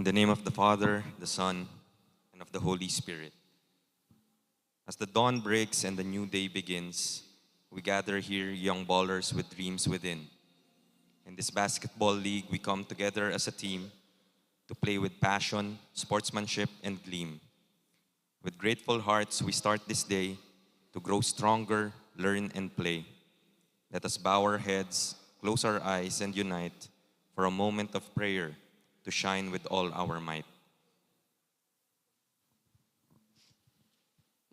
In the name of the Father, the Son, and of the Holy Spirit. As the dawn breaks and the new day begins, we gather here, young ballers with dreams within. In this basketball league, we come together as a team to play with passion, sportsmanship, and gleam. With grateful hearts, we start this day to grow stronger, learn, and play. Let us bow our heads, close our eyes, and unite for a moment of prayer to shine with all our might.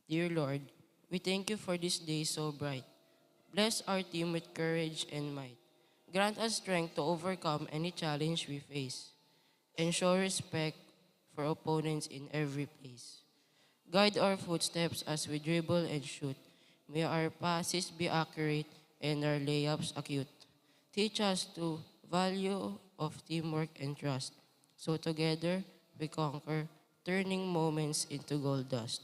Dear Lord, we thank you for this day so bright. Bless our team with courage and might. Grant us strength to overcome any challenge we face, and show respect for opponents in every place. Guide our footsteps as we dribble and shoot. May our passes be accurate and our layups acute. Teach us to value of teamwork and trust. So together we conquer, turning moments into gold dust.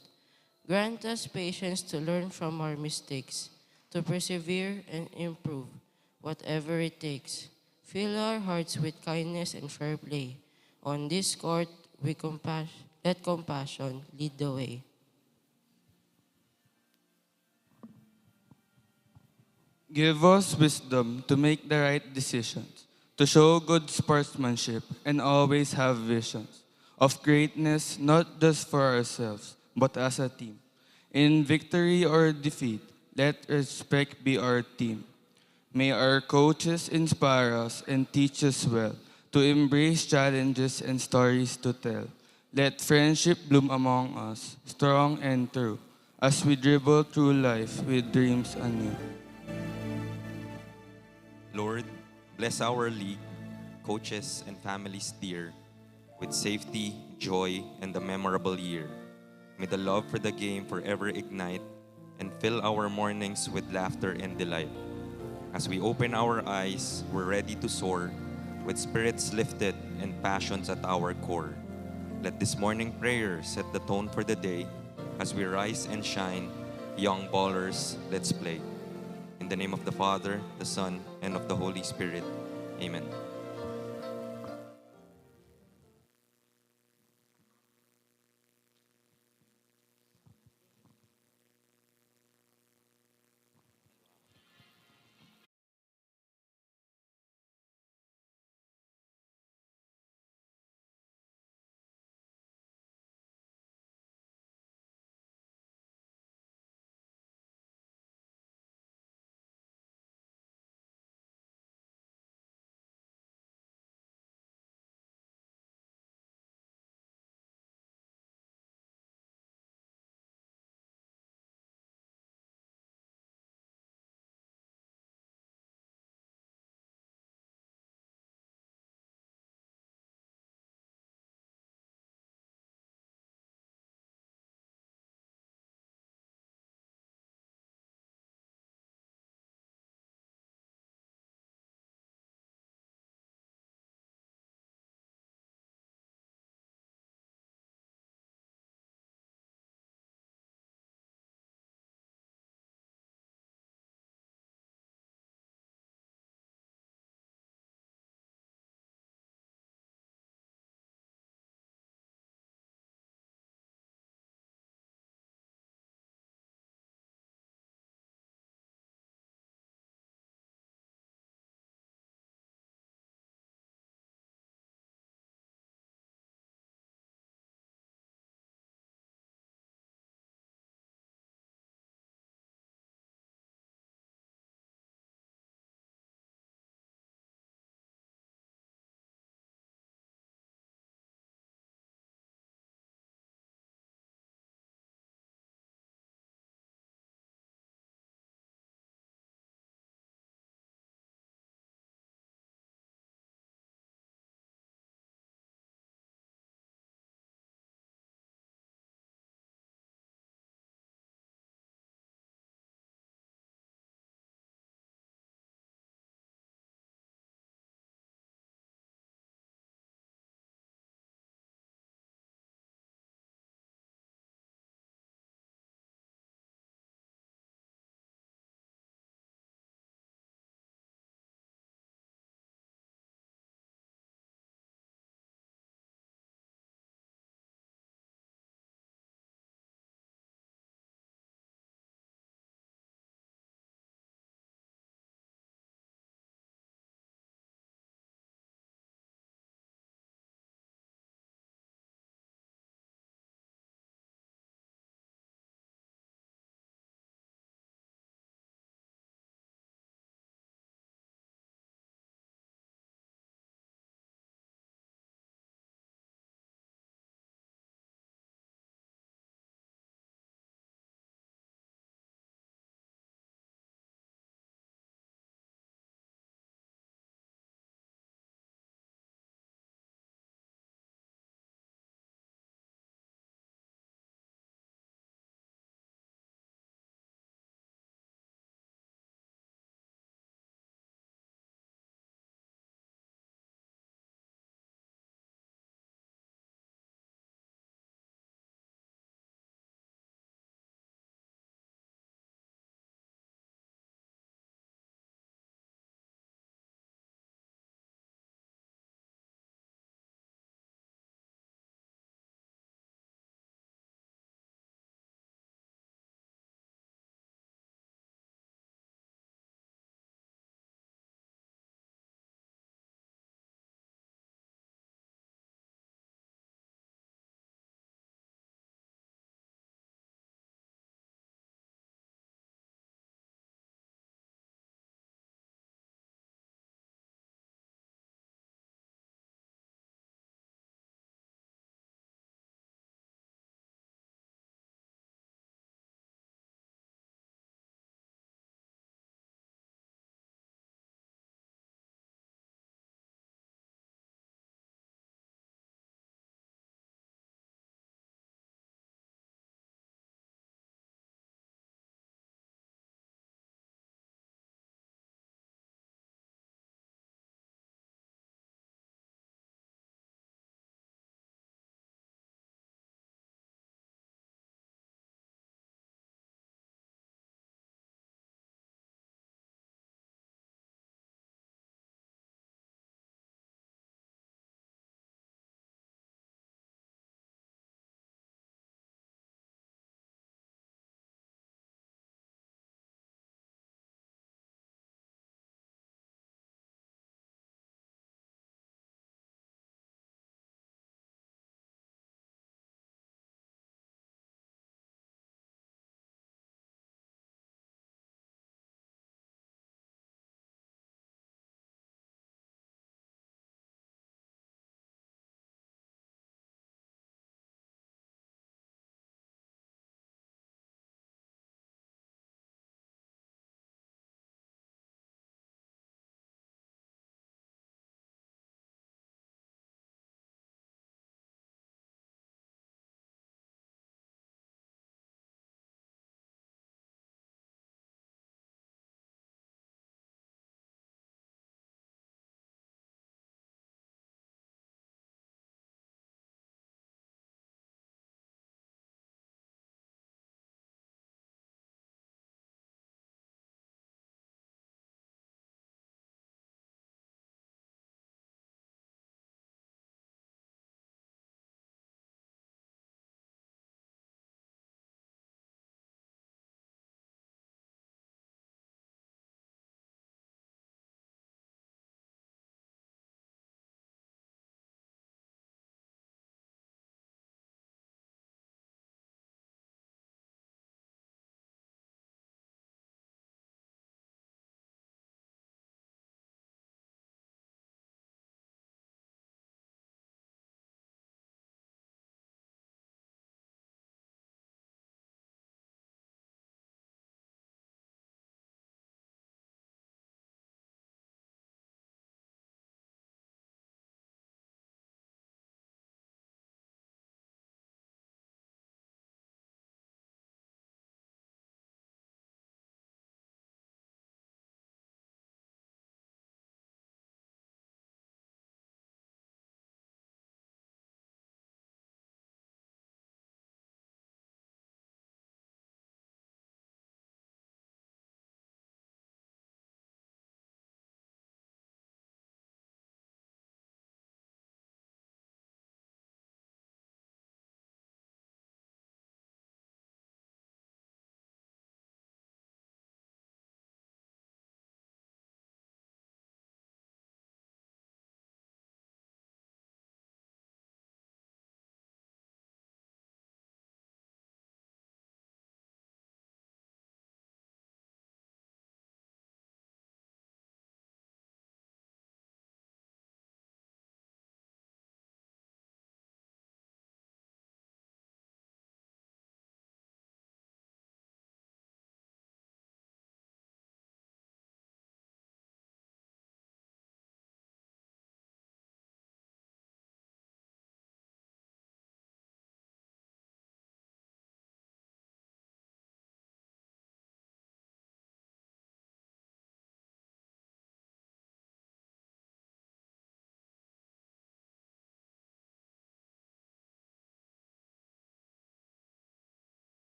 Grant us patience to learn from our mistakes, to persevere and improve, whatever it takes. Fill our hearts with kindness and fair play. On this court, let compassion lead the way. Give us wisdom to make the right decisions, to show good sportsmanship, and always have visions of greatness, not just for ourselves, but as a team. In victory or defeat, let respect be our theme. May our coaches inspire us and teach us well to embrace challenges and stories to tell. Let friendship bloom among us, strong and true, as we dribble through life with dreams anew. Lord, bless our league, coaches, and families dear with safety, joy, and a memorable year. May the love for the game forever ignite and fill our mornings with laughter and delight. As we open our eyes, we're ready to soar with spirits lifted and passions at our core. Let this morning prayer set the tone for the day. As we rise and shine, young ballers, let's play. In the name of the Father, the Son, and of the Holy Spirit. Amen.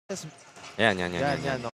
Yes, Yan, yan, yan, yan, yan, yan. yan.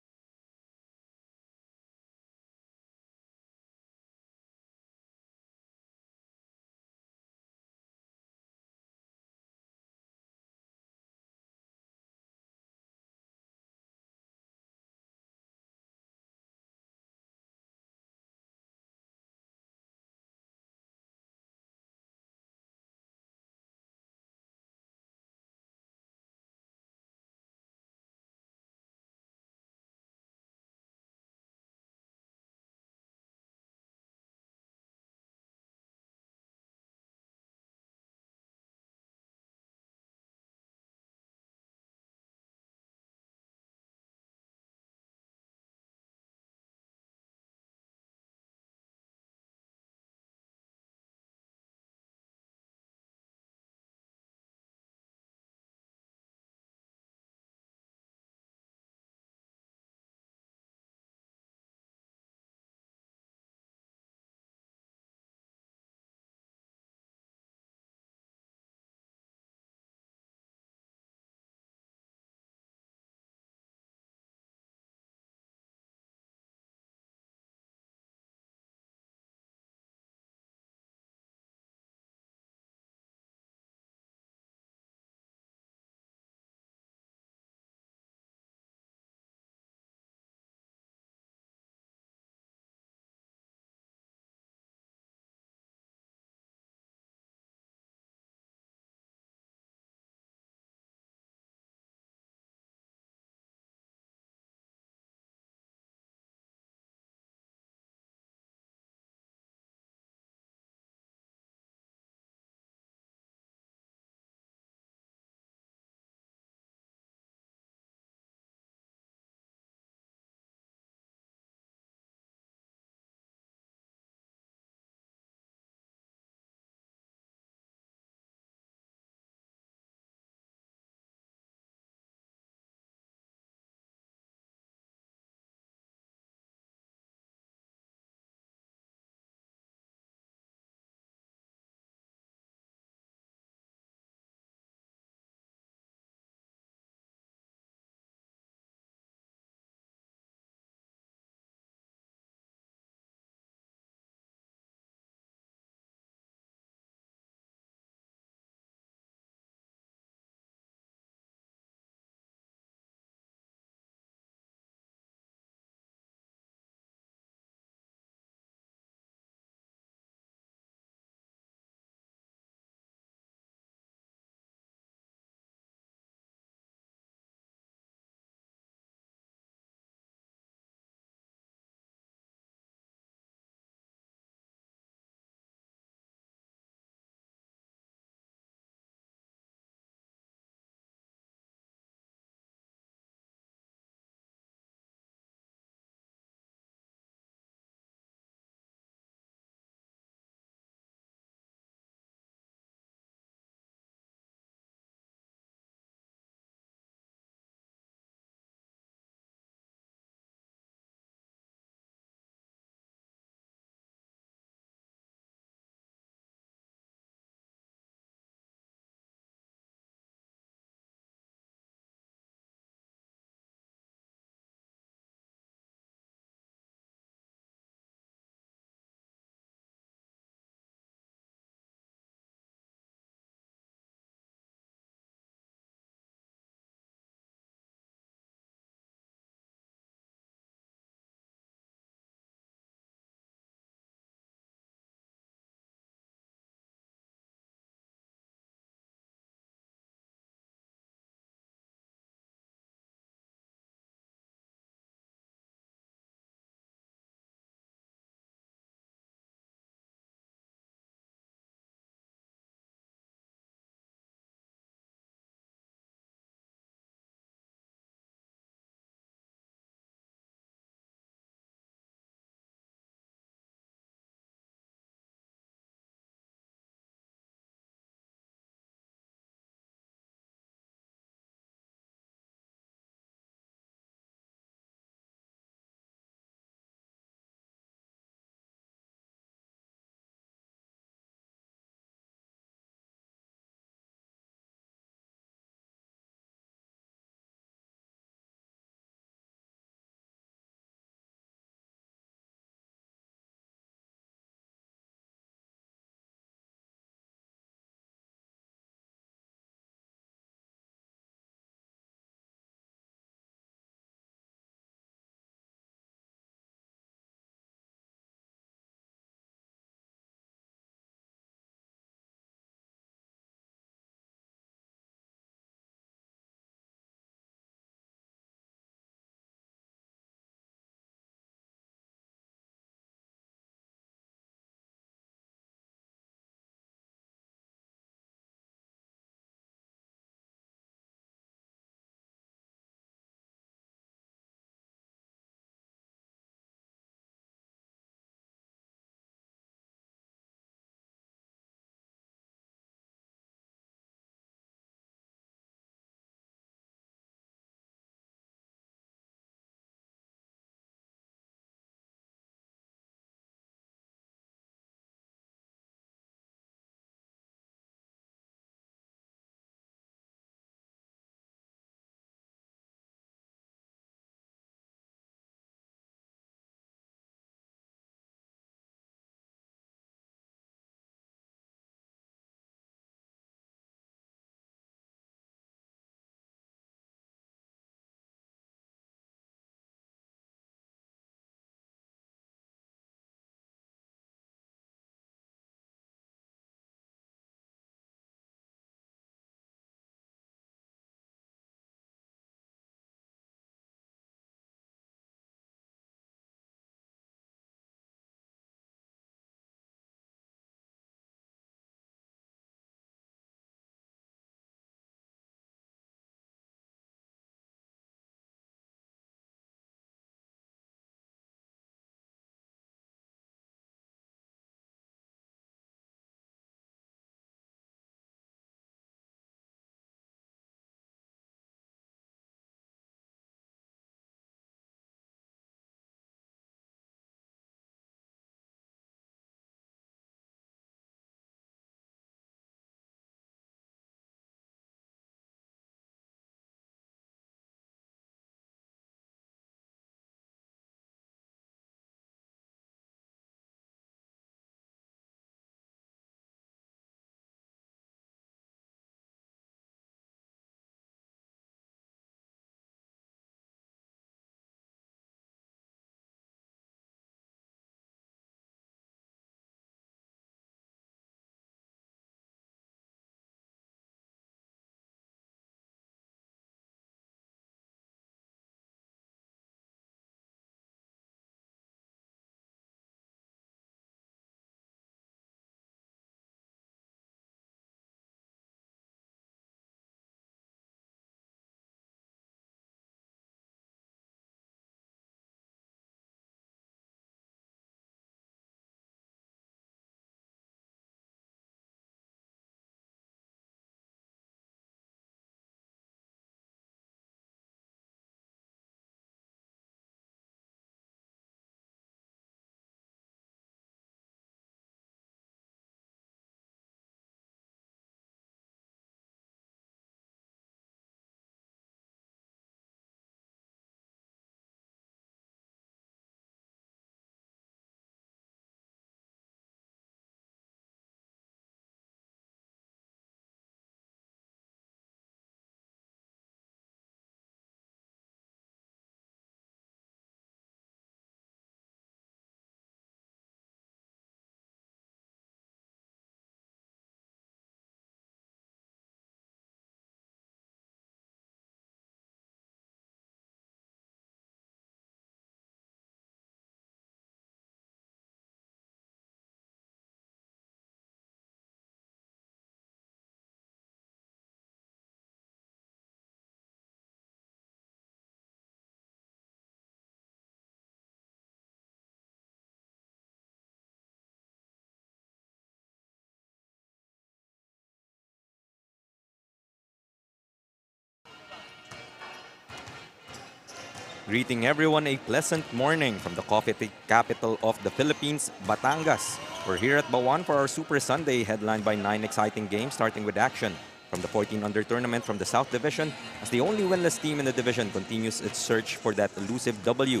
Greeting everyone a pleasant morning from the coffee capital of the Philippines, Batangas. We're here at Bauan for our Super Sunday, headlined by 9 exciting games, starting with action from the 14 under tournament from the South Division, as the only winless team in the division continues its search for that elusive W.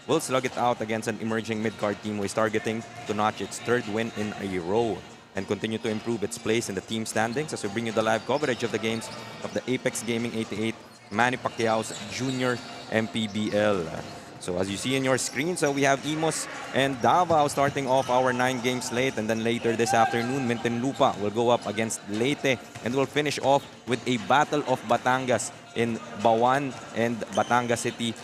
Will slug it out against an emerging mid-card team who is targeting to notch its third win in a row and continue to improve its place in the team standings as we bring you the live coverage of the games of the Apex Gaming 88 Manny Pacquiao's Junior MPBL. So as you see in your screen, so we have IMUS and DAVAO starting off our 9-game slate, and then later this afternoon, Muntinlupa will go up against Leyte, and we'll finish off with a Battle of Batangas in Bauan and Batangas City,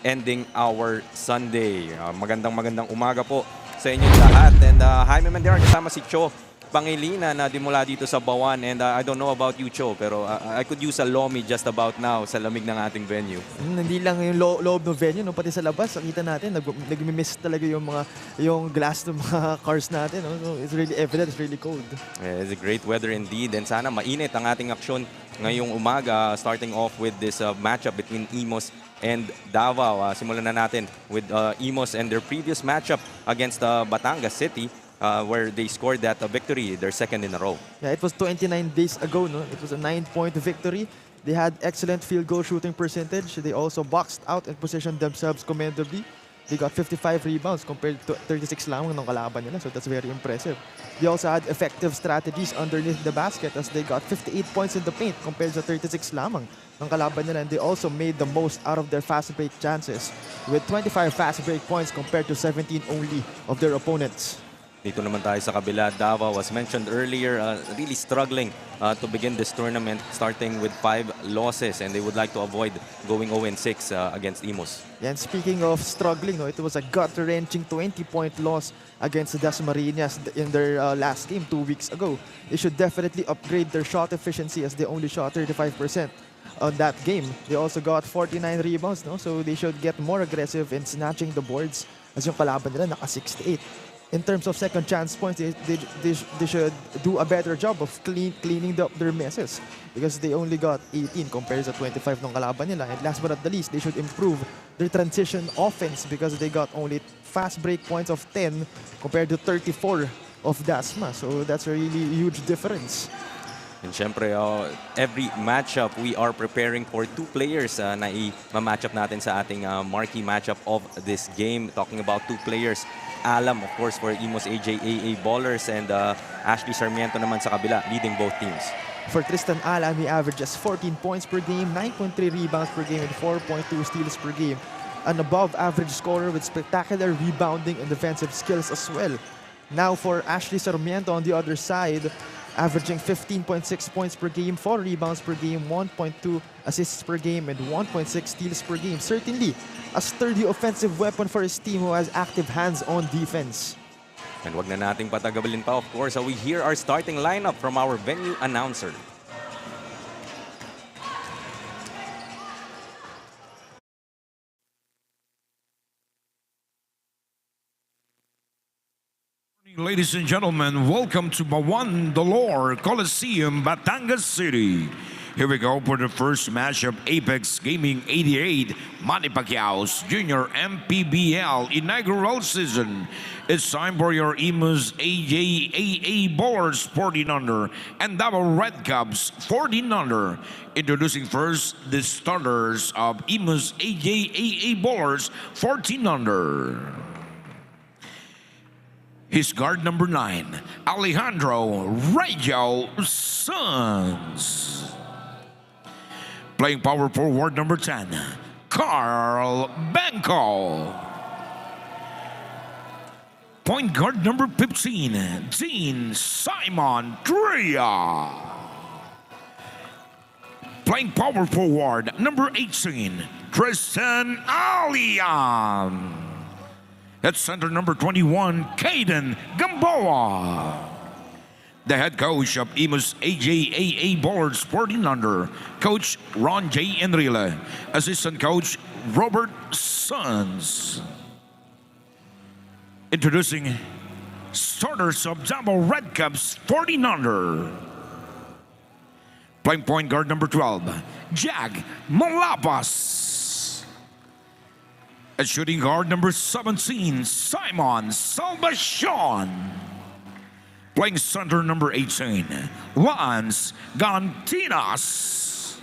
ending our Sunday. Magandang umaga po sa inyong lahat. And Jaime Mendera, kasama si Cho Pangilinan na dimula dito sa Bauan. And I don't know about you, Cho, pero I could use a lomi just about now sa lamig ng ating venue. Hindi lang yung loob ng venue, no? Pati sa labas, nakita natin, nag-miss talaga yung glass ng mga cars natin. No? So it's really evident, it's really cold. Yeah, it's a great weather indeed. And sana mainit ang ating aksyon ngayong umaga, starting off with this matchup between IMUS and DAVAO. Simulan na natin with IMUS and their previous matchup against Batangas City, where they scored that victory, their second in a row. Yeah, it was 29 days ago. No? It was a 9-point victory. They had excellent field goal shooting percentage. They also boxed out and positioned themselves commendably. They got 55 rebounds compared to 36 lamang ng kalaban nila, so that's very impressive. They also had effective strategies underneath the basket as they got 58 points in the paint compared to 36 lamang ng kalaban nila, and they also made the most out of their fast break chances with 25 fast break points compared to 17 only of their opponents. Dito naman tayo sa kabila. DAVAO, as mentioned earlier, really struggling to begin this tournament, starting with 5 losses, and they would like to avoid going 0-6 against IMUS. Yeah, and speaking of struggling, no, it was a gut-wrenching 20-point loss against the Dasmariñas in their last game 2 weeks ago. They should definitely upgrade their shot efficiency as they only shot 35% on that game. They also got 49 rebounds, no? So they should get more aggressive in snatching the boards as yung kalaban nila naka 68. In terms of second chance points, they should do a better job of cleaning up their messes because they only got 18 compared to 25 ng kalaban nila. And last but not the least, they should improve their transition offense because they got only fast break points of 10 compared to 34 of Dasma. So that's a really huge difference. And syempre, every matchup, we are preparing for 2 players na i-matchup natin sa ating marquee matchup of this game. Talking about 2 players, Alam, of course, for IMUS AJAA Ballers, and Ashley Sarmiento naman sa kabila, leading both teams. For Tristan Alam, he averages 14 points per game, 9.3 rebounds per game, and 4.2 steals per game. An above-average scorer with spectacular rebounding and defensive skills as well. Now for Ashley Sarmiento on the other side, averaging 15.6 points per game, 4 rebounds per game, 1.2 assists per game, and 1.6 steals per game. Certainly a sturdy offensive weapon for his team who has active hands-on defense. And wag na nating patagabalin pa, of course, we hear our starting lineup from our venue announcer. Ladies and gentlemen, welcome to Bauan, Dolor, Coliseum, Batangas City. Here we go for the first match of Apex Gaming 88, Manny Pacquiao's Junior MPBL Inaugural Season. It's time for your IMUS AJAA Ballers 14 under and DAVAO Red Caps 14 under. Introducing first the starters of IMUS AJAA Ballers 14 under. His guard number 9, Alejandro Rayo Sons. Playing power forward number 10, Carl Banco. Point guard number 15, Dean Simon Tria. Playing power forward number 18, Tristan Alian. At center number 21, Caden Gamboa. The head coach of IMUS AJAA Ballers 14 under, Coach Ron J. Enrile. Assistant coach Robert Sons. Introducing starters of DAVAO Red Caps 14 under. Playing point guard number 12, Jack Malapas. At shooting guard number 17, Simon Salvacion. Playing center number 18, Lance Gantinas.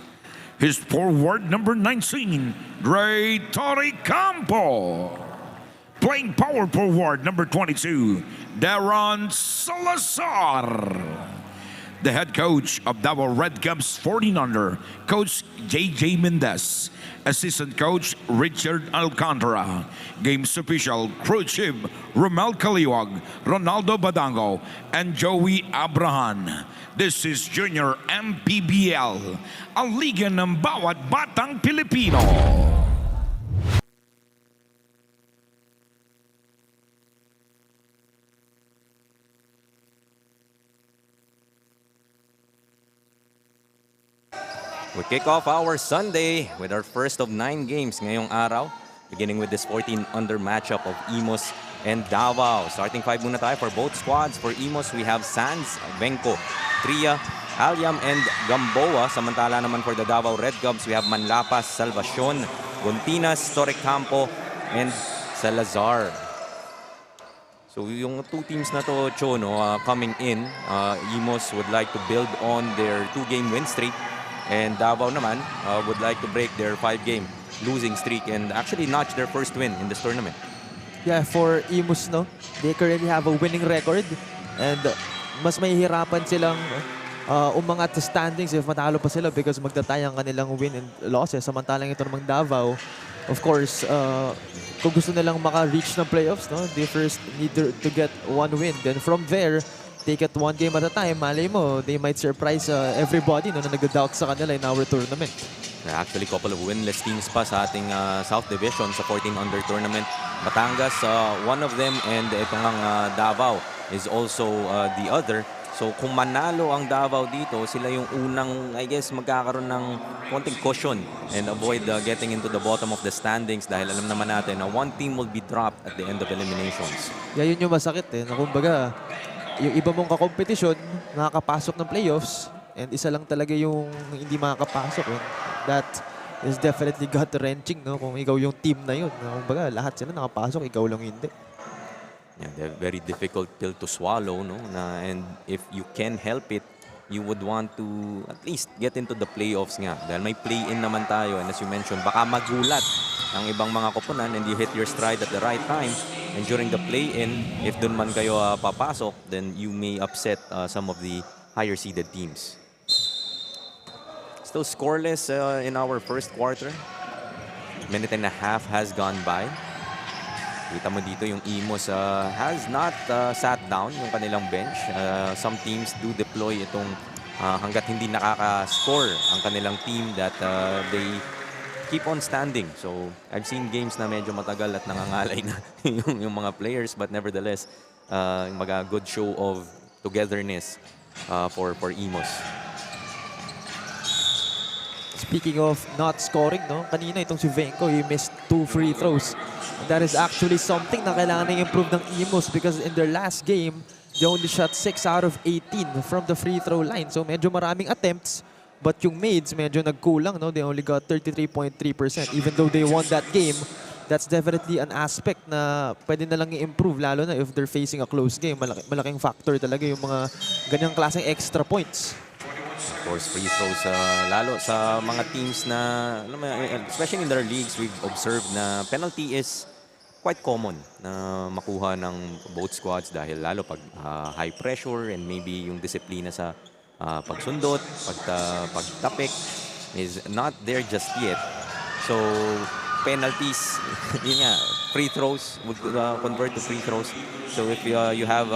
His forward number 19, Dre Torricampo. Playing power forward number 22, Darren Salazar. The head coach of DAVAO Red Caps 14 under, Coach J.J. Mendez. Assistant Coach Richard Alcantara. Games official Crew Chief Romel Caliwag, Ronaldo Badango, and Joey Abrahan. This is Junior MPBL, ang liga ng bawat batang Pilipino. We kick off our Sunday with our first of 9 games ngayong araw, beginning with this 14 under matchup of IMUS and DAVAO. Starting 5 muna tayo for both squads. For IMUS, we have Sanz, Benko, Tria, Alyam, and Gamboa. Samantala naman for the DAVAO Red Cubs, we have Manlapas, Salvacion, Gontinas, Torrecampo, and Salazar. So yung two teams na to, Chono, coming in, IMUS would like to build on their 2-game win streak. And DAVAO naman would like to break their 5-game losing streak and actually notch their first win in this tournament. Yeah, for IMUS, no, they currently have a winning record and mas mahihirapan silang umangat sa standings if matalo pa sila because magtatayang kanilang win and losses. Samantalang ito namang DAVAO, of course, kung gusto nilang maka-reach ng playoffs, no, they first need to get 1 win. Then from there, take it 1 game at a time. Malay mo, they might surprise everybody no, na nag-doubt sa kanila in our tournament. There are actually a couple of winless teams pa sa ating South Division sa 14 under tournament. Batangas, one of them, and ito ngang DAVAO is also the other. So kung manalo ang DAVAO dito, sila yung unang, I guess, magkakaroon ng konting cushion and avoid getting into the bottom of the standings dahil alam naman natin na one team will be dropped at the end of eliminations. Yeah, yun yung masakit na kumbaga, yung iba mong kakompetisyon, nakakapasok ng playoffs, and isa lang talaga yung hindi makakapasok. That is definitely gut-wrenching, no? Kung ikaw yung team na yun. Kumbaga, lahat sila nakapasok, ikaw lang hindi. Yeah, they're very difficult pill to swallow, no? And if you can help it, you would want to at least get into the playoffs nga. Dahil may play-in naman tayo, and as you mentioned, baka magulat ang ibang mga koponan and you hit your stride at the right time. And during the play-in, if dun man kayo papasok, then you may upset some of the higher-seeded teams. Still scoreless in our first quarter. Minute and a half has gone by. Kita mo dito yung IMUS has not sat down yung kanilang bench. Some teams do deploy itong hanggat hindi nakaka-score ang kanilang team that they keep on standing. So, I've seen games na medyo matagal at nangangalay na yung mga players, but nevertheless, good show of togetherness for IMUS. Speaking of not scoring, no, kanina itong si Venko, he missed 2 free throws. That is actually something na kailangan i-improve ng IMUS because in their last game, they only shot 6 out of 18 from the free throw line. So medyo maraming attempts, but yung maids medyo nagkulang, no? They only got 33.3%. Even though they won that game, that's definitely an aspect na pwede na lang i-improve, lalo na if they're facing a close game. Malaking factor talaga yung mga ganyang klaseng extra points. Of course, free throws, lalo sa mga teams na, especially in their leagues, we've observed na penalty is quite common na makuha ng both squads dahil lalo pag high pressure and maybe yung disiplina sa pagsundot, pagtapik is not there just yet. So, penalties, yun nga, free throws would convert to free throws. So, if you have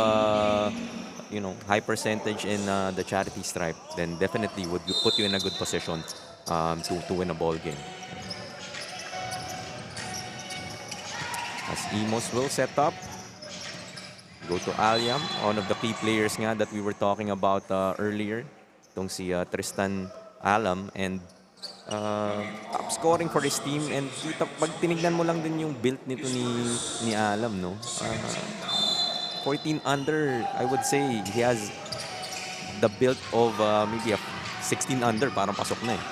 high percentage in the charity stripe, then definitely would put you in a good position to win a ball game. As IMUS will set up, go to Alyam, one of the key players nga that we were talking about earlier, itong si Tristan Alam, and top scoring for his team. And pag tinignan mo lang din yung build nito ni Alam, no? 14 under, I would say he has the build of maybe a 16 under, parang pasok na eh.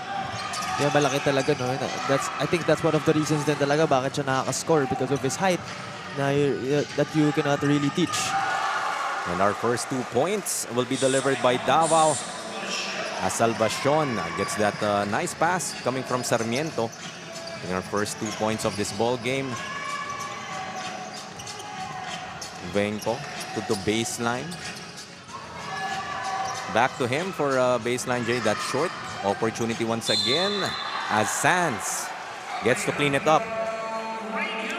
Kaya malaki talaga, no? I think that's one of the reasons din talaga bakit siya nakaka-score because of his height that you cannot really teach. And our first 2 points will be delivered by Davao. As Salvacion gets that nice pass coming from Sarmiento. In our first 2 points of this ball game. Venko to the baseline. Back to him for baseline J. That short opportunity once again as Sands gets to clean it up.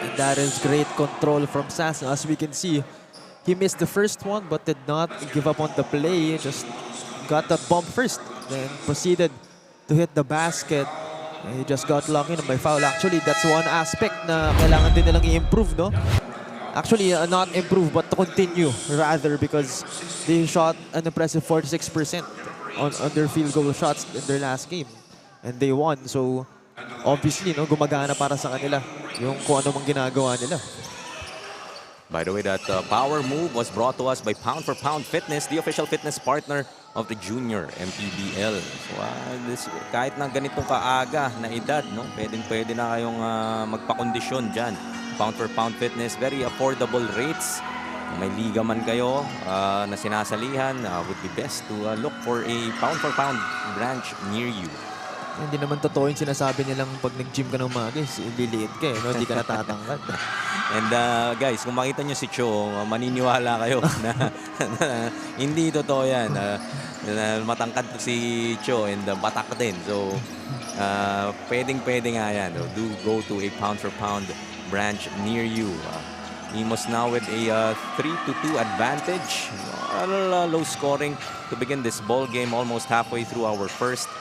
And that is great control from Sands. As we can see, he missed the first one but did not give up on the play. Just got that bump first, then proceeded to hit the basket. And he just got lucky by foul. Actually, that's one aspect na kailangan din nilang i-improve, no? Actually, not improve, but to continue, rather, because they shot an impressive 46% on their field goal shots in their last game. And they won, so obviously, no, gumagana para sa kanila yung kung ano mang ginagawa nila. By the way, that power move was brought to us by Pound for Pound Fitness, the official fitness partner of the junior MPBL. So, kahit na ganitong kaaga na edad, no, pwede na kayong magpakondisyon dyan. Pound for Pound Fitness, very affordable rates. Kung may liga man kayo na sinasalihan, would be best to look for a Pound for Pound branch near you. Hindi naman totoo yung sinasabi nilang pag nag-gym ka ng umaga, liliit ka, no? Hindi ka natatangkad. And guys, kung makita nyo si Cho, maniniwala kayo na hindi totoo yan. Matangkad si Cho and batak din. So, pwedeng-pwede nga yan. Do go to a Pound for Pound branch near you. IMUS now with a 3-2 advantage. A little low scoring to begin this ball game. Almost halfway through our first.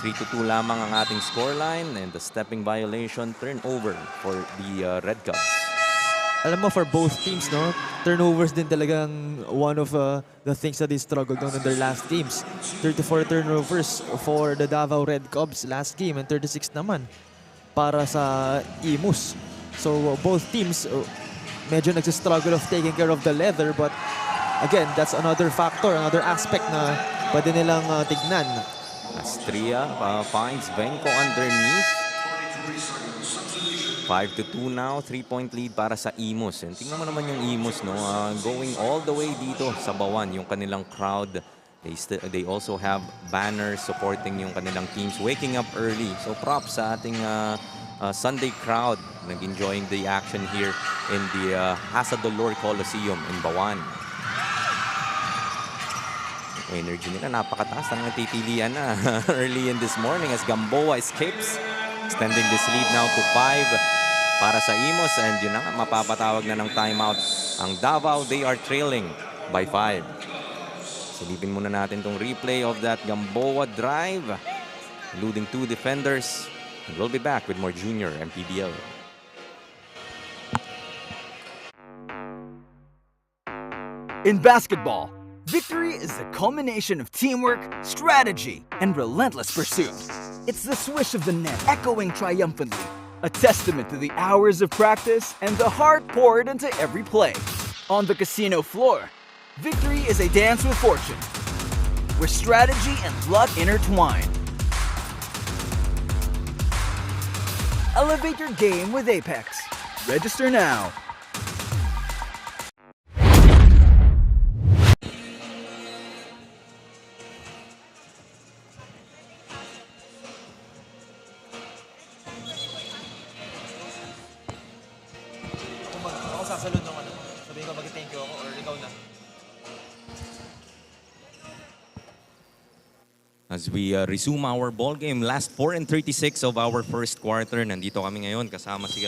3-2 lamang ang ating scoreline, and the stepping violation turnover for the Red Cubs. Alam mo, for both teams, no, turnovers din talagang one of the things that they struggled on in their last games. 34 turnovers for the Davao Red Cubs last game and 36 naman para sa IMUS. So both teams medyo nagsistruggle of taking care of the leather, but again, that's another factor, another aspect na pwede nilang tignan. Astria finds Venko underneath. 5-2 now, 3-point lead para sa IMUS. And tingnan mo naman yung IMUS, no? Going all the way dito sa Bauan, yung kanilang crowd. They also have banners supporting yung kanilang teams, waking up early. So props sa ating Sunday crowd, nag-enjoying the action here in the Dolor Coliseum in Bauan. Energy nila napakataas, na natitilian na early in this morning as Gamboa escapes, extending this lead now to 5 para sa IMUS, and yun na nga, mapapatawag na ng timeout ang Davao. They are trailing by 5. Silipin muna natin tong replay of that Gamboa drive, eluding 2 defenders, and we'll be back with more junior MPBL. In basketball, victory is the culmination of teamwork, strategy, and relentless pursuit. It's the swish of the net echoing triumphantly, a testament to the hours of practice and the heart poured into every play. On the casino floor, victory is a dance with fortune, where strategy and luck intertwine. Elevate your game with Apex. Register now. As we resume our ball game, last 4:36 of our first quarter. Nandito kami ngayon kasama si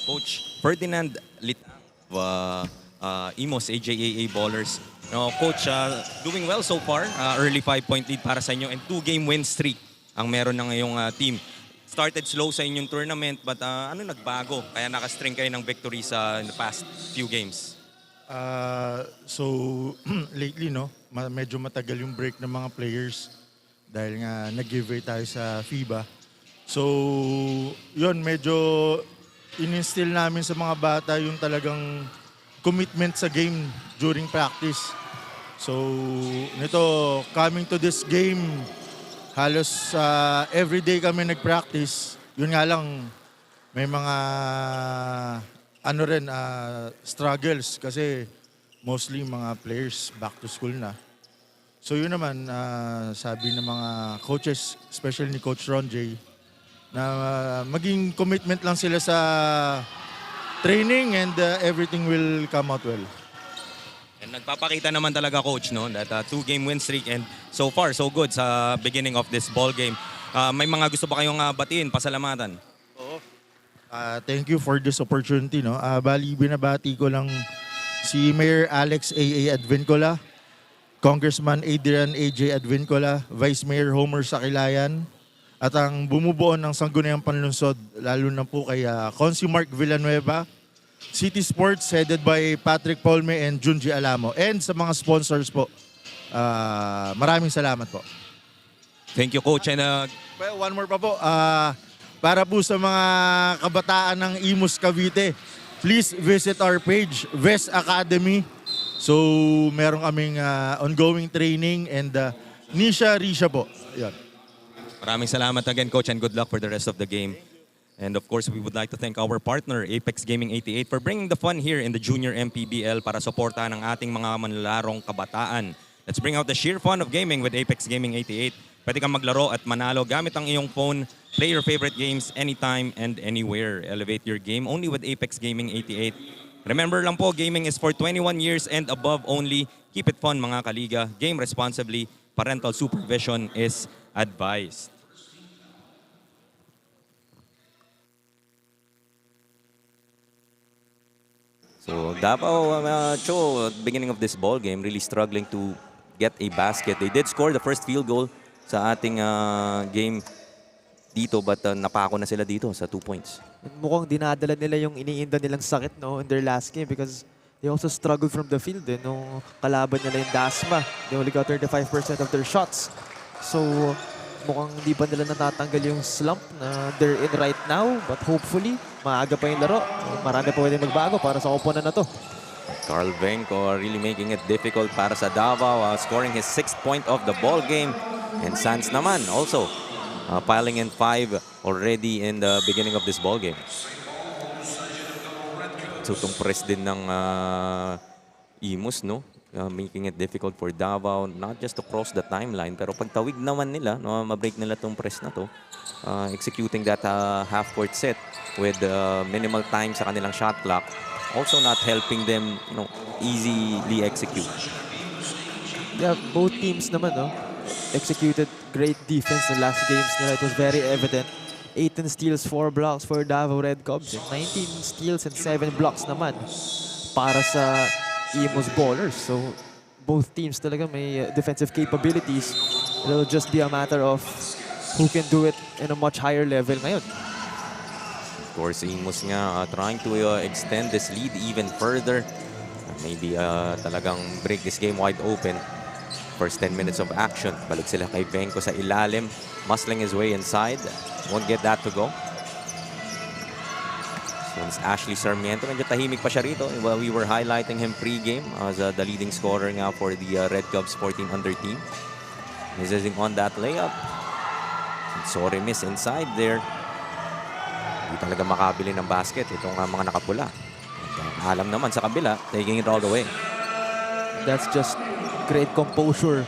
Coach Ferdinand Litang of IMUS AJAA Ballers. No, Coach, doing well so far. Early 5-point lead para sa inyo and 2-game win streak ang meron na ngayong team. Started slow sa inyong tournament, but ano nagbago? Kaya nakastring kayo ng victory in the past few games. So lately, no, medyo matagal yung break ng mga players dahil nga nag-give away tayo sa FIBA. So yun, medyo in-instill namin sa mga bata yung talagang commitment sa game during practice. So nito, coming to this game, Halos everyday kami nag-practice. Yun nga lang, may mga struggles kasi mostly mga players back to school na. So yun naman, sabi ng mga coaches, especially ni Coach Ron J, na maging commitment lang sila sa training and everything will come out well. And nagpapakita naman talaga, Coach, no, that 2-game win streak and so far, so good sa beginning of this ball game. May mga gusto ba kayong batiin, pasalamatan? Thank you for this opportunity. No? Bali, binabati ko lang si Mayor Alex A.A. Advincola, Congressman Adrian A.J. Advincola, Vice Mayor Homer Sakilayan, at ang bumubuo ng Sangguniang Panlunsod, lalo na po kay Consi Mark Villanueva, City Sports headed by Patrick Polme and Junji Alamo. And sa mga sponsors po, maraming salamat po. Thank you, Coach. And Well, one more pa po. Para po sa mga kabataan ng IMUS Cavite, please visit our page, Vest Academy. So, meron kaming ongoing training and Risha po. Yan. maraming salamat again, Coach, and good luck for the rest of the game. And of course, we would like to thank our partner, Apex Gaming 88, for bringing the fun here in the Junior MPBL para suportahan ang ating mga manlarong kabataan. Let's bring out the sheer fun of gaming with Apex Gaming 88. Pwede kang maglaro at manalo gamit ang iyong phone. Play your favorite games anytime and anywhere. Elevate your game only with Apex Gaming 88. Remember lang po, gaming is for 21 years and above only. Keep it fun, mga kaliga. Game responsibly. Parental supervision is advised. So Davao, Cho, at the beginning of this ball game, really struggling to get a basket. They did score the first field goal sa ating game dito, but napako na sila dito sa 2 points. Mukhang dinadala nila yung iniinda nilang sakit, no, in their last game because they also struggled from the field. Nung kalaban nila yung Dasma, they only got 35% of their shots. So mukhang hindi pa nila natatanggal yung slump na they're in right now, but hopefully maaga pa yung laro. Marami pa pwede magbago para sa koponan na to. Carl Venco really making it difficult para sa Davao, scoring his 6th point of the ball game. And Sanz naman also piling in 5 already in the beginning of this ball game. So itong press din ng IMUS, no? Making it difficult for Davao not just to cross the timeline, pero pagtawid naman nila, no, ma-break nila itong press na to, executing that half-court set with minimal time sa kanilang shot clock, also not helping them, you know, easily execute. Yeah, both teams naman, no, executed great defense in the last games nila. It was very evident. 18 steals, 4 blocks for Davao Red Cubs. 19 steals and 7 blocks naman para sa IMUS Ballers. So both teams talaga may defensive capabilities. It'll just be a matter of who can do it in a much higher level ngayon. Of course, IMUS nga trying to extend this lead even further. Maybe talagang break this game wide open. First 10 minutes of action. Balik sila kay Venco sa ilalim. Muscling his way inside. Won't get that to go. Since Ashley Sarmiento, medyo tahimik pa siya rito. Well, we were highlighting him pre-game as the leading scorer nga for the Red Cubs 14-under team. Missing on that layup. Sorry, miss inside there. Hindi talaga makabili ng basket itong mga nakapula. Alam naman sa kabila, taking it all the way. That's just great composure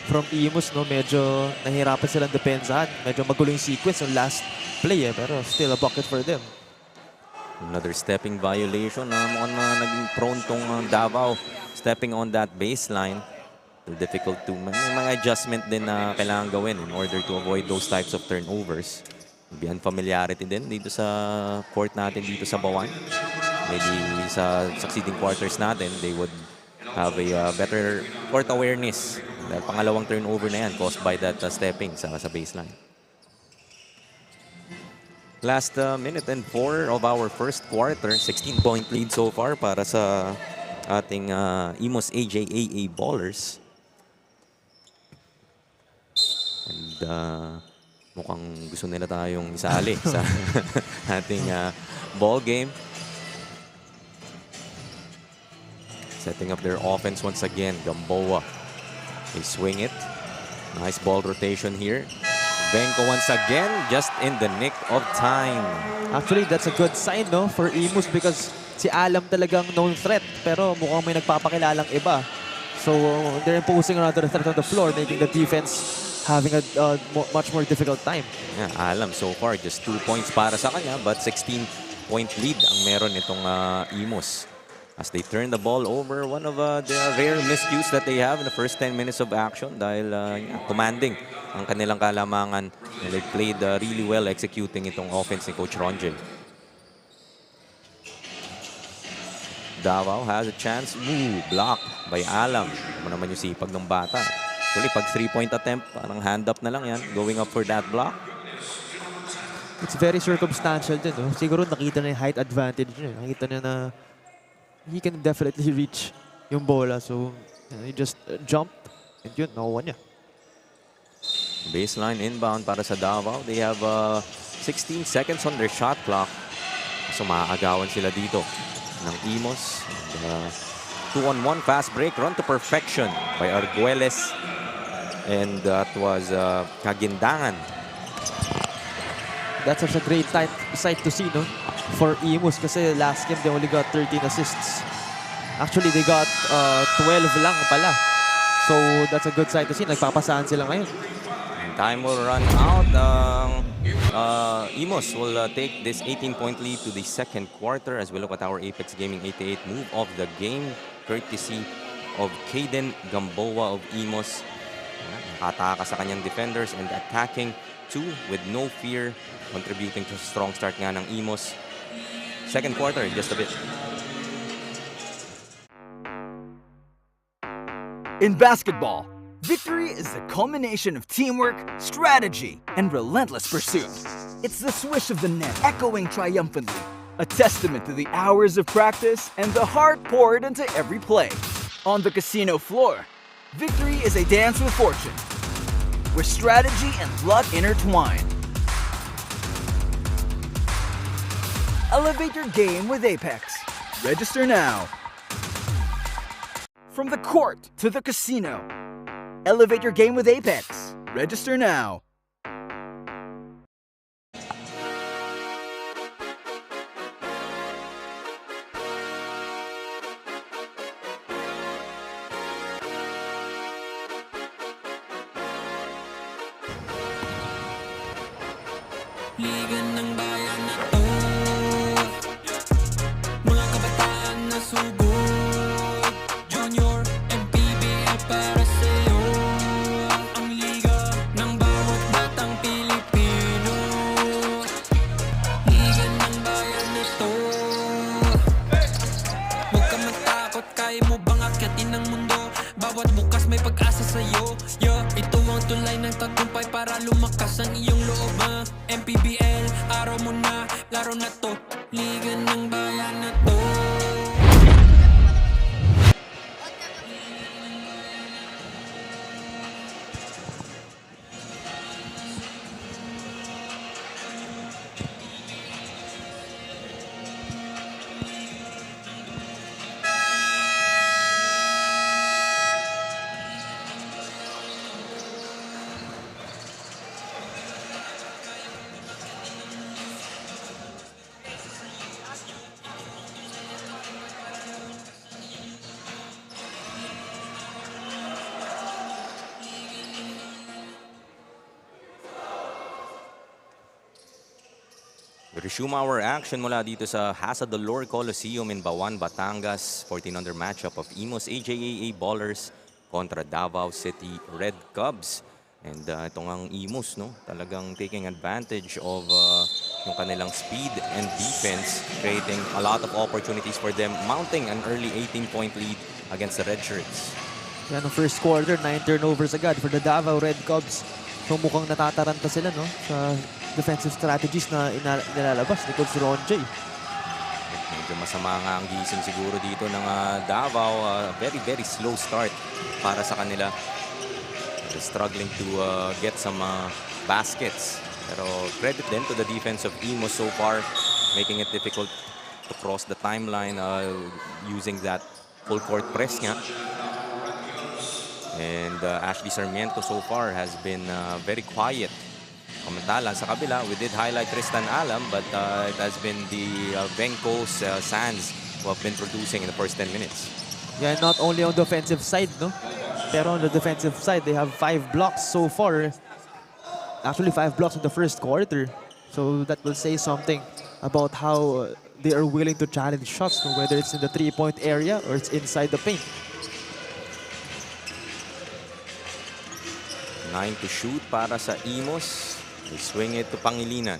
from IMUS, no? Medyo nahirapan silang depensahan. Medyo magulo yung sequence yung last play, pero still a bucket for them. Another stepping violation. Mukhang naging prone tong Davao stepping on that baseline. Difficult to, may mga adjustment din na kailangan gawin in order to avoid those types of turnovers. Maybe unfamiliarity din dito sa court natin dito sa Bauan. Maybe sa succeeding quarters natin, they would have a better court awareness. Dahil pangalawang turnover na yan caused by that stepping sa baseline. Last minute and 4 of our first quarter. 16-point lead so far para sa ating IMUS AJAA Ballers. And mukhang gusto nila tayong isali sa ating ball game. Setting up their offense once again. Gamboa. They swing it. Nice ball rotation here. Benko once again, just in the nick of time. Actually, that's a good sign, no, for IMUS because si Alam talagang known threat pero mukhang may nagpapakilalang iba. So they're imposing another threat on the floor, making the defense having a much more difficult time. Yeah, Alam so far just 2 points para sa kanya but 16-point lead ang meron itong IMUS. As they turn the ball over, one of the rare miscues that they have in the first 10 minutes of action dahil commanding ang kanilang kalamangan. And they played really well executing itong offense ni Coach Ronje. DAVAO has a chance. Block by Alam. Ano naman yung sipag ng bata. Actually, pag 3-point attempt, parang hand up na lang yan. Going up for that block. It's very circumstantial din, no? Siguro nakita na yung height advantage niya. Nakita niya na he can definitely reach yung bola. So, he just jumped and yun, nakuha niya. Baseline inbound para sa DAVAO. They have 16 seconds on their shot clock. So, maaagawan sila dito ng IMUS. 2-on-1 fast break. Run to perfection by Arguelles. And that was Kagindangan. That's such a great sight to see, no? For IMUS kasi last game they only got 13 assists. Actually, they got 12 lang pala. So that's a good sight to see. Nagpapasahan sila ngayon. Time will run out. IMUS will take this 18-point lead to the second quarter as we look at our Apex Gaming 88 move of the game, courtesy of Caden Gamboa of IMUS. Nakataka sa kanyang defenders and attacking two with no fear, contributing to a strong start nga ng IMUS. Second quarter, just a bit. In basketball, victory is the culmination of teamwork, strategy, and relentless pursuit. It's the swish of the net echoing triumphantly, a testament to the hours of practice and the heart poured into every play. On the casino floor, victory is a dance with fortune, where strategy and luck intertwine. Elevate your game with Apex. Register now. From the court to the casino, elevate your game with Apex. Register now. Liga ng bayan na to, mga kabataan na sugod, Junior, MPBL para sa'yo. Ang liga ng bawat batang Pilipino. Liga ng bayan na to, huwag ka matakot, kaya mo bang akyatin ang mundo? Bawat bukas may pag-asa sa'yo. Ito ang tulay ng tagumpay para lumakas ang iyong loob. MPBL, araw mo na, laro na to. Liga ng bayan na to. We resume our action mula dito sa Jasa Dolor Coliseum in Bauan, Batangas. 14-under matchup of IMUS AJAA Ballers kontra Davao City Red Cubs. And itong ang IMUS, no? Talagang taking advantage of yung kanilang speed and defense, creating a lot of opportunities for them, mounting an early 18-point lead against the Red Shirts. Yan ang first quarter, 9 turnovers agad for the Davao Red Cubs. So mukhang natataranta sila, no? Sa defensive strategies na nilalabas ni Coach Ronje. Medyo masama nga ang gising siguro dito ng Davao. Very, very slow start para sa kanila. They're struggling to get some baskets. Pero credit din to the defense of IMUS so far, making it difficult to cross the timeline using that full court press nga. And Ashley Sarmiento so far has been very quiet Samantala, sa kabila, we did highlight Tristan Alam, but it has been the Venkos Sands who have been producing in the first 10 minutes. Yeah, not only on the offensive side, no? Pero on the defensive side, they have 5 blocks so far. Actually, 5 blocks in the first quarter. So that will say something about how they are willing to challenge shots, no? Whether it's in the 3-point area or it's inside the paint. 9 to shoot para sa IMUS. They swing it to Pangilinan.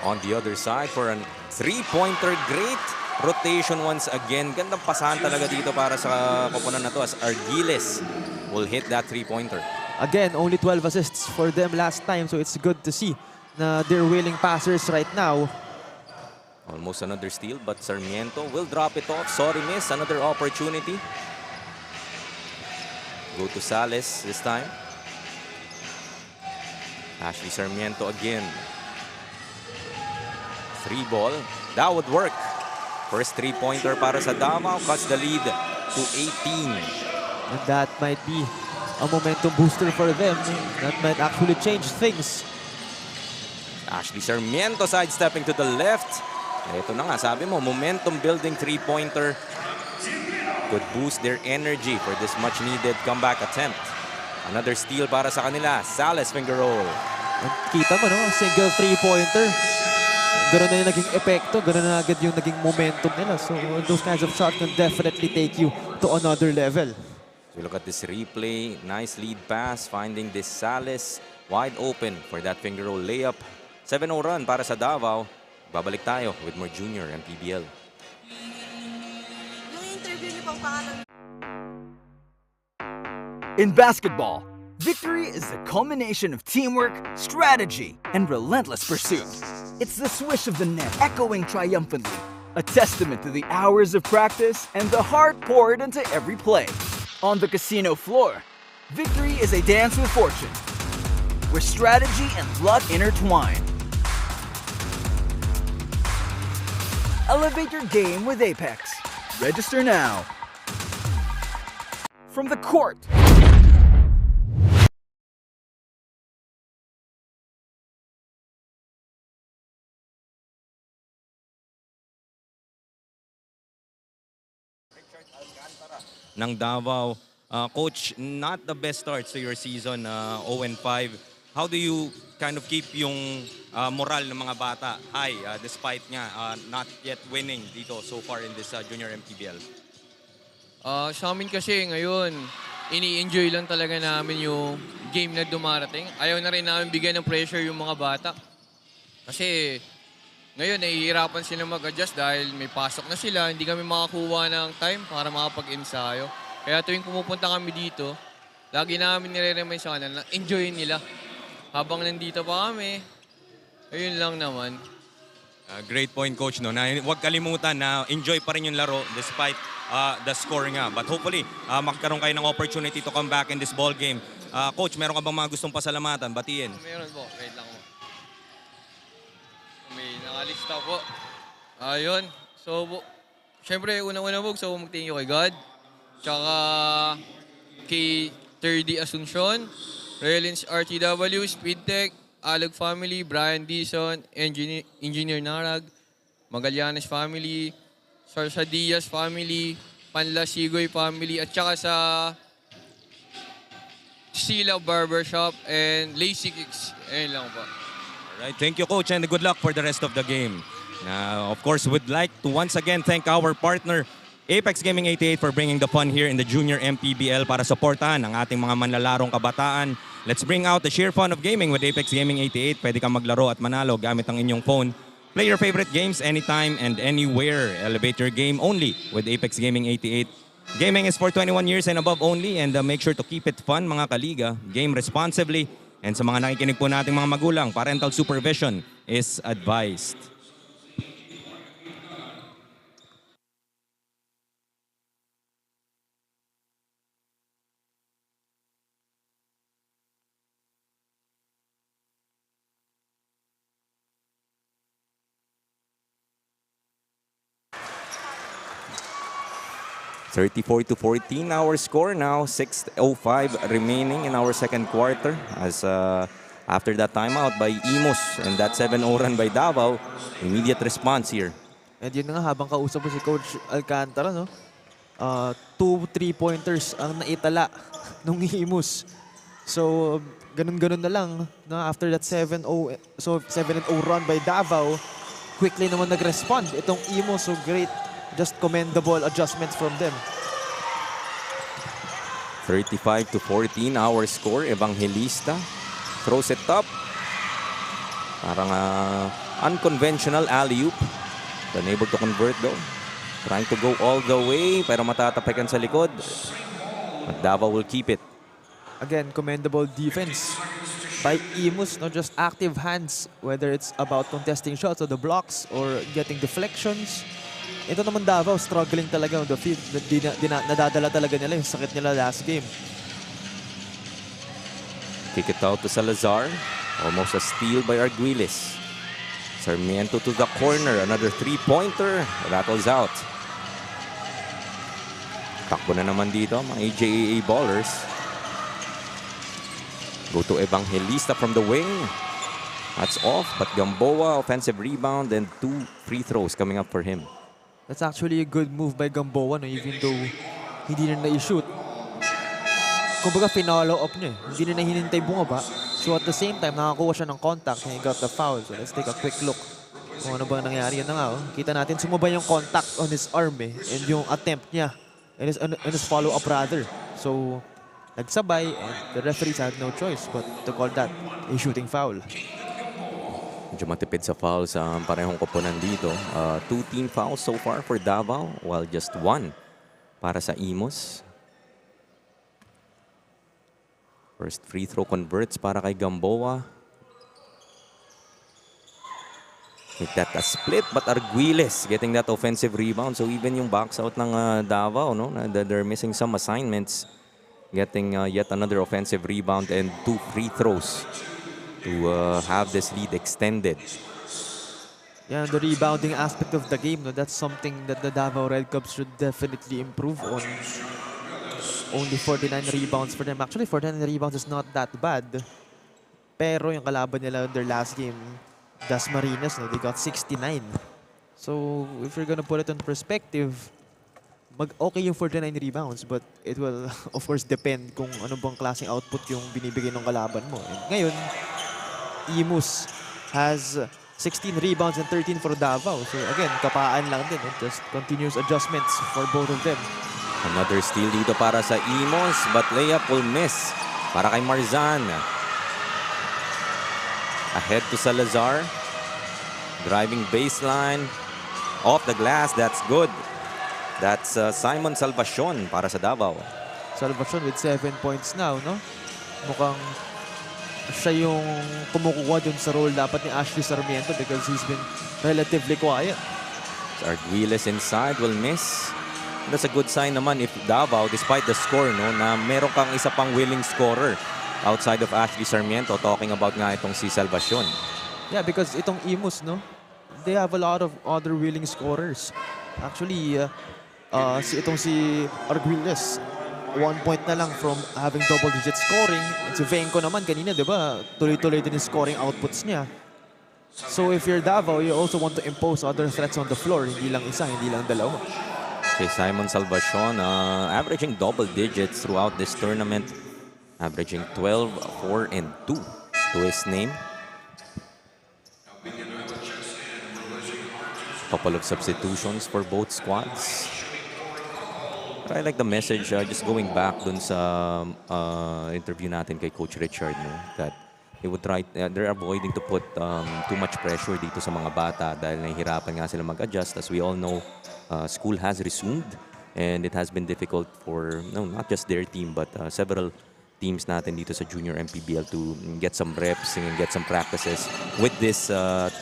On the other side for a 3-pointer, great rotation once again. Gandang pasahan talaga dito para sa koponan na to as Argiles will hit that 3-pointer. Again, only 12 assists for them last time, so it's good to see na they're willing passers right now. Almost another steal, but Sarmiento will drop it off. Sorry, miss. Another opportunity. Go to Sales this time. Ashley Sarmiento again. 3 ball. That would work. First 3-pointer para sa Davao. Cuts the lead to 18. And that might be a momentum booster for them. That might actually change things. Ashley Sarmiento sidestepping to the left. Ito na nga, sabi mo, momentum building 3-pointer. Could boost their energy for this much-needed comeback attempt. Another steal para sa kanila. Sales finger roll. And kita mo, no? Single 3-pointer. Ganun na yung naging epekto. Ganun na agad yung naging momentum nila. So those kinds of shots can definitely take you to another level. So look at this replay. Nice lead pass. Finding this Sales wide open for that finger roll layup. 7-0 run para sa Davao. Babalik tayo with more junior MPBL. In basketball, victory is the culmination of teamwork, strategy, and relentless pursuit. It's the swish of the net echoing triumphantly, a testament to the hours of practice and the heart poured into every play. On the casino floor, victory is a dance with fortune, where strategy and luck intertwine. Elevate your game with Apex. Register now. From the court. Ng Davao. Coach, not the best start to your season, 0-5. How do you kind of keep yung moral ng mga bata high despite nga not yet winning dito so far in this junior MPBL? Sa amin kasi ngayon, ini-enjoy lang talaga namin yung game na dumarating. Ayaw na rin namin bigyan ng pressure yung mga bata. Kasi ngayon, nahihirapan sila mag-adjust dahil may pasok na sila. Hindi kami makakuha ng time para makapag-ensayo. Kaya tuwing pumupunta kami dito, lagi namin nire-remind sa kanila na enjoyin nila. Habang nandito pa kami, ayun lang naman. Great point, Coach. No? Na, huwag kalimutan na enjoy pa rin yung laro despite the score nga. But hopefully, magkaroon kayo ng opportunity to come back in this ball game. Coach, meron ka bang mga gustong pasalamatan? Batiin. Meron po. Wait lang po. May nakalista po. Ayun. So, syempre, unang-una po, so mag-thank you kay God. Tsaka kay 3D Asuncion, Relins RTW, Speedtech, Alag Family, Brian Dison, Engineer Narag, Magallanes Family, Sarsa Diaz Family, Panla Sigoy Family, at saka sa Sila Barbershop and Lazy Kicks. Ayun lang po. Alright, thank you, Coach, and good luck for the rest of the game. Now, of course, we'd like to once again thank our partner, Apex Gaming 88, for bringing the fun here in the Junior MPBL para suportahan ang ating mga manlalarong kabataan. Let's bring out the sheer fun of gaming with Apex Gaming 88. Pwede kang maglaro at manalo gamit ang inyong phone. Play your favorite games anytime and anywhere. Elevate your game only with Apex Gaming 88. Gaming is for 21 years and above only, and make sure to keep it fun, mga kaliga. Game responsibly. And sa mga nakikinig po nating mga magulang, parental supervision is advised. 34-14 our score now. 6:05 remaining in our second quarter as after that timeout by IMUS and that 7-0 run by Davao, immediate response here. And yun nga, habang kausap ko si Coach Alcantara, no? 2 3-pointers ang naitala nung IMUS. So, ganun-ganun na lang. No? After that 7-0 run by Davao, quickly naman nag-respond itong IMUS. So, great, just commendable adjustments from them. 35-14 our score. Evangelista throws it up. Parang unconventional alley-oop. Unable to convert though. Trying to go all the way pero matatapikan sa likod. But Davao will keep it. Again, commendable defense by IMUS, not just active hands, whether it's about contesting shots or the blocks or getting deflections. Ito naman Davao, struggling talaga on the field. Nadadala talaga nila yung sakit nila last game. Kick it out to Salazar. Almost a steal by Arguiles. Sarmiento to the corner. Another three-pointer. Rattles out. Takbo na naman dito mga AJAA ballers. Go to Evangelista from the wing. That's off, but Gamboa, offensive rebound, and 2 free throws coming up for him. That's actually a good move by Gamboa, no? Even though hindi na na-shoot. Kumbaga, finalo up niya. Hindi na hinintay bumaba. So at the same time, nakakuha siya ng contact and he got the foul. So let's take a quick look kung ano ba nangyari. Yan na nga, oh. Kita natin, sumabay yung contact on his arm and yung attempt niya and his follow-up rather. So, nagsabay and the referees had no choice but to call that a shooting foul. Medyo matipid sa fouls sa parehong koponan dito. 2 team fouls so far for Davao, while just 1 para sa IMUS. First free throw converts para kay Gamboa. Make that a split, but Arguiles getting that offensive rebound. So even yung box out ng Davao, no? They're missing some assignments. Getting yet another offensive rebound and 2 free throws to have this lead extended. Yeah, the rebounding aspect of the game, no, that's something that the Davao Red Cubs should definitely improve on. Only 49 rebounds for them. Actually, 49 rebounds is not that bad. Pero yung kalaban nila in their last game, Dasmariñas, no, they got 69. So, if you're gonna put it in perspective, okay yung 49 rebounds, but it will, of course, depend kung ano bang klaseng output yung binibigay ng kalaban mo. And ngayon, IMUS has 16 rebounds and 13 for Davao. So again, kapaan lang din. Just continuous adjustments for both of them. Another steal dito para sa IMUS, but layup will miss para kay Marzan. Ahead to Salazar. Driving baseline. Off the glass, that's good. That's Simon Salvacion para sa Davao. Salvacion with 7 points now, no? Mukhang siya yung kumukuha dun sa role dapat ni Ashley Sarmiento because he's been relatively quiet. Arguiles inside will miss. That's a good sign naman if Davao, despite the score, no, na meron kang isa pang willing scorer outside of Ashley Sarmiento, talking about nga itong si Salvacion. Yeah, because itong IMUS, no, they have a lot of other willing scorers. Actually, si Arguiles, 1 point na lang from having double-digit scoring. And si Venko naman kanina, di ba, tuloy-tuloy din yung scoring outputs niya. So if you're Davao, you also want to impose other threats on the floor. Hindi lang isa, hindi lang dalawa. Okay, Simon Salvacion averaging double digits throughout this tournament. Averaging 12, 4, and 2 to his name. Couple of substitutions for both squads. But I like the message, just going back dun sa interview natin kay Coach Richard, no, that they would try, they're avoiding to put too much pressure dito sa mga bata dahil nahihirapan nga sila mag-adjust. As we all know, school has resumed and it has been difficult for, no, not just their team but several teams natin dito sa Junior MPBL to get some reps and get some practices with this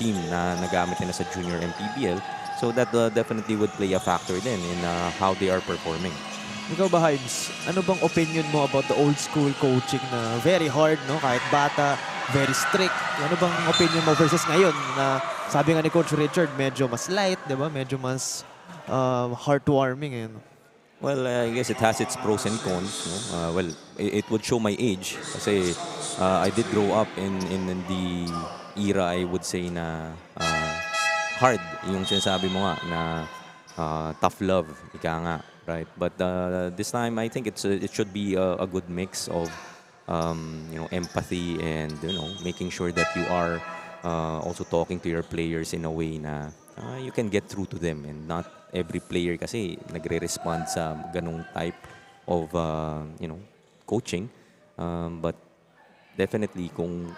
team na nagamit nila sa Junior MPBL. So that definitely would play a factor din in how they are performing. Ikaw ba, Himes, ano bang opinion mo about the old school coaching na very hard, no? Kahit bata, very strict. Ano bang opinion mo versus ngayon na sabi nga ni Coach Richard, medyo mas light, di ba? Medyo mas heartwarming. Well, I guess it has its pros and cons. No? Well, it would show my age kasi I did grow up in the era, I would say, na hard. Yung sinasabi mo nga na tough love, ika nga, right? But this time, I think it should be a good mix of empathy and making sure that you are also talking to your players in a way na you can get through to them, and not every player kasi nagre-respond sa ganung type of coaching. But definitely kung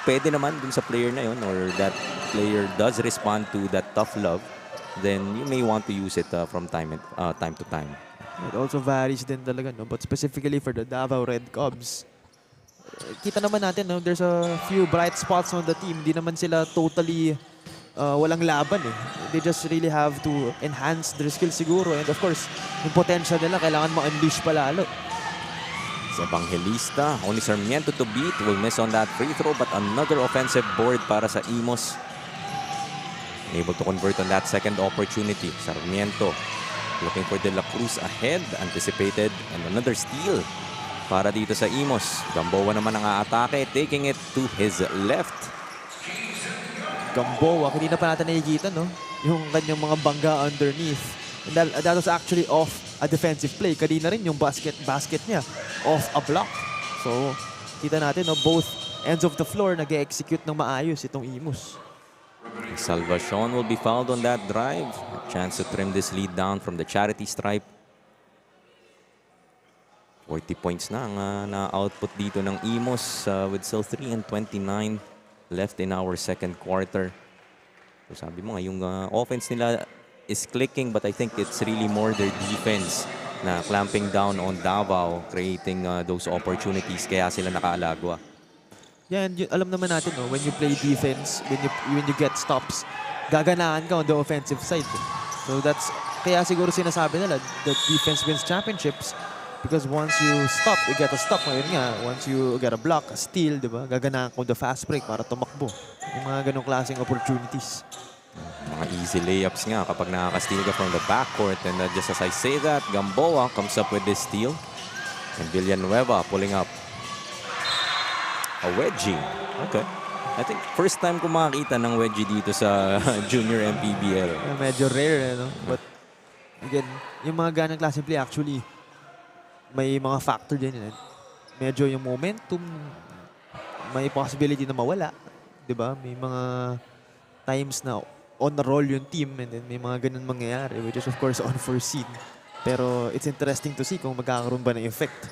pwede naman dun sa player na yun, or that player does respond to that tough love, then you may want to use it from time to time. It also varies din talaga, no? But specifically for the Davao Red Cubs, kita naman natin, no? There's a few bright spots on the team. Hindi naman sila totally walang laban eh. They just really have to enhance their skills siguro. And of course, yung potential nila, kailangan ma-unleash pa lalo. Sa Evangelista, only Sarmiento to beat. Will miss on that free throw, but another offensive board para sa IMUS. Able to convert on that second opportunity. Sarmiento looking for De La Cruz ahead. Anticipated. And another steal para dito sa IMUS. Gamboa naman ang aatake, taking it to his left. Gamboa, hindi na pa natin nakikita, no? Yung kanyang mga bangga underneath. And that was actually off a defensive play. Kanina rin yung basket niya off a block. So, kita natin, no? Both ends of the floor nag-execute ng maayos itong IMUS. Salvacion will be fouled on that drive. A chance to trim this lead down from the charity stripe. 40 points na ang na-output dito ng IMUS with still 3 and 29 left in our second quarter. So sabi mo nga, yung offense nila is clicking, but I think it's really more their defense na clamping down on Davao, creating those opportunities, kaya sila nakaalagwa. Yeah, and alam naman natin, no, when you play defense, when you get stops, gaganahan ka on the offensive side. So that's, kaya siguro sinasabi nila that defense wins championships. Because once you stop, you get a stop. Ngayon nga, once you get a block, a steal, di ba? Gaganahan ko the fast break para tumakbo. Yung mga ganong klaseng opportunities. Mga easy layups nga kapag nakaka-steal ka from the backcourt. And just as I say that, Gamboa comes up with this steal. And Villanueva pulling up a wedgie. Okay. I think first time ko makakita ng wedgie dito sa junior MPBL. Medyo rare, no? But again, yung mga ganang klaseng play actually, may mga factor din yun. Medyo yung momentum, may possibility na mawala. Diba? May mga times na on the roll yung team, and then may mga ganun mangyayari, which is of course unforeseen. Pero it's interesting to see kung magkakaroon ba ng effect.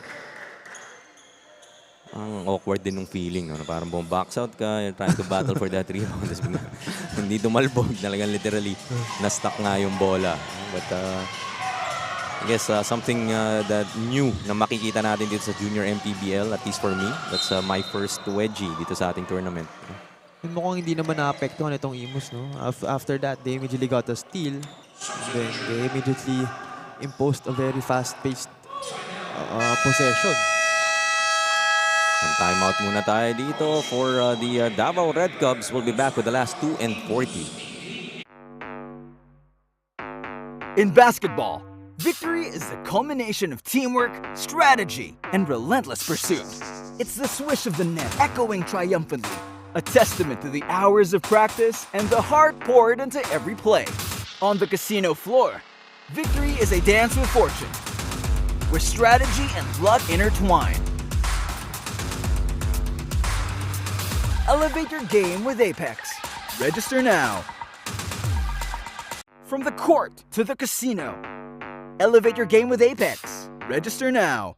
Ang awkward din ng feeling. No? Parang box out ka, you're trying to battle for that rebound. Hindi dumalbog. Talagang literally, na-stuck nga yung bola. But I guess something that new na makikita natin dito sa Junior MPBL, at least for me. That's my first wedgie dito sa ating tournament. Mukhang hindi naman naapektuhan itong IMUS, no? After that, they immediately got a steal. Then they immediately imposed a very fast-paced possession. And timeout muna tayo dito for the Davao Red Cubs. We'll be back with the last 2 and 40. In basketball, victory is the culmination of teamwork, strategy, and relentless pursuit. It's the swish of the net echoing triumphantly, a testament to the hours of practice and the heart poured into every play. On the casino floor, victory is a dance with fortune, where strategy and luck intertwine. Elevate your game with Apex. Register now. From the court to the casino, elevate your game with Apex. Register now.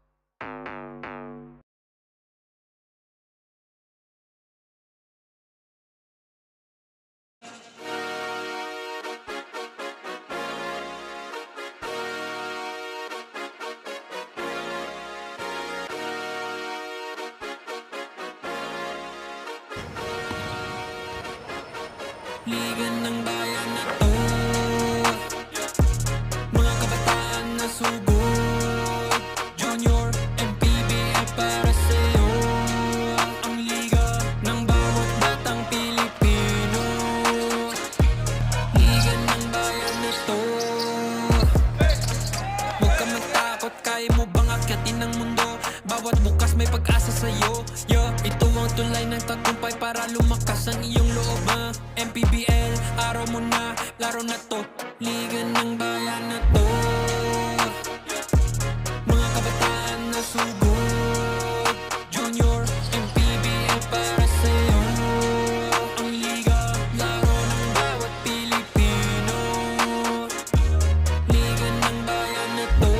Liga ng bayan na to, mga kabataan na sugod. Junior MPBL para sa'yo, ang liga ng bawat batang Pilipino. Liga ng bayan na to, huwag ka tulay ng tagumpay para lumakas ang iyong loob, MPBL, araw mo na, laro na to, liga ng bayan na to. Mga kabataan na sugod, Junior, MPBL para sa'yo. Ang liga, laro ng bawat Pilipino. Liga ng bayan na to.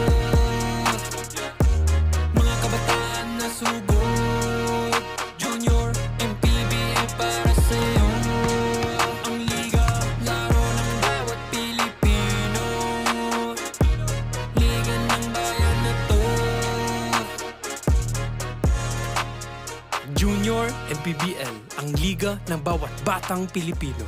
Mga kabataan na sugod, Junior, MPBL para sa'yo. Ang liga, laro ng bawat Pilipino. Liga ng bayan na to. Junior MPBL, ang liga ng bawat batang Pilipino.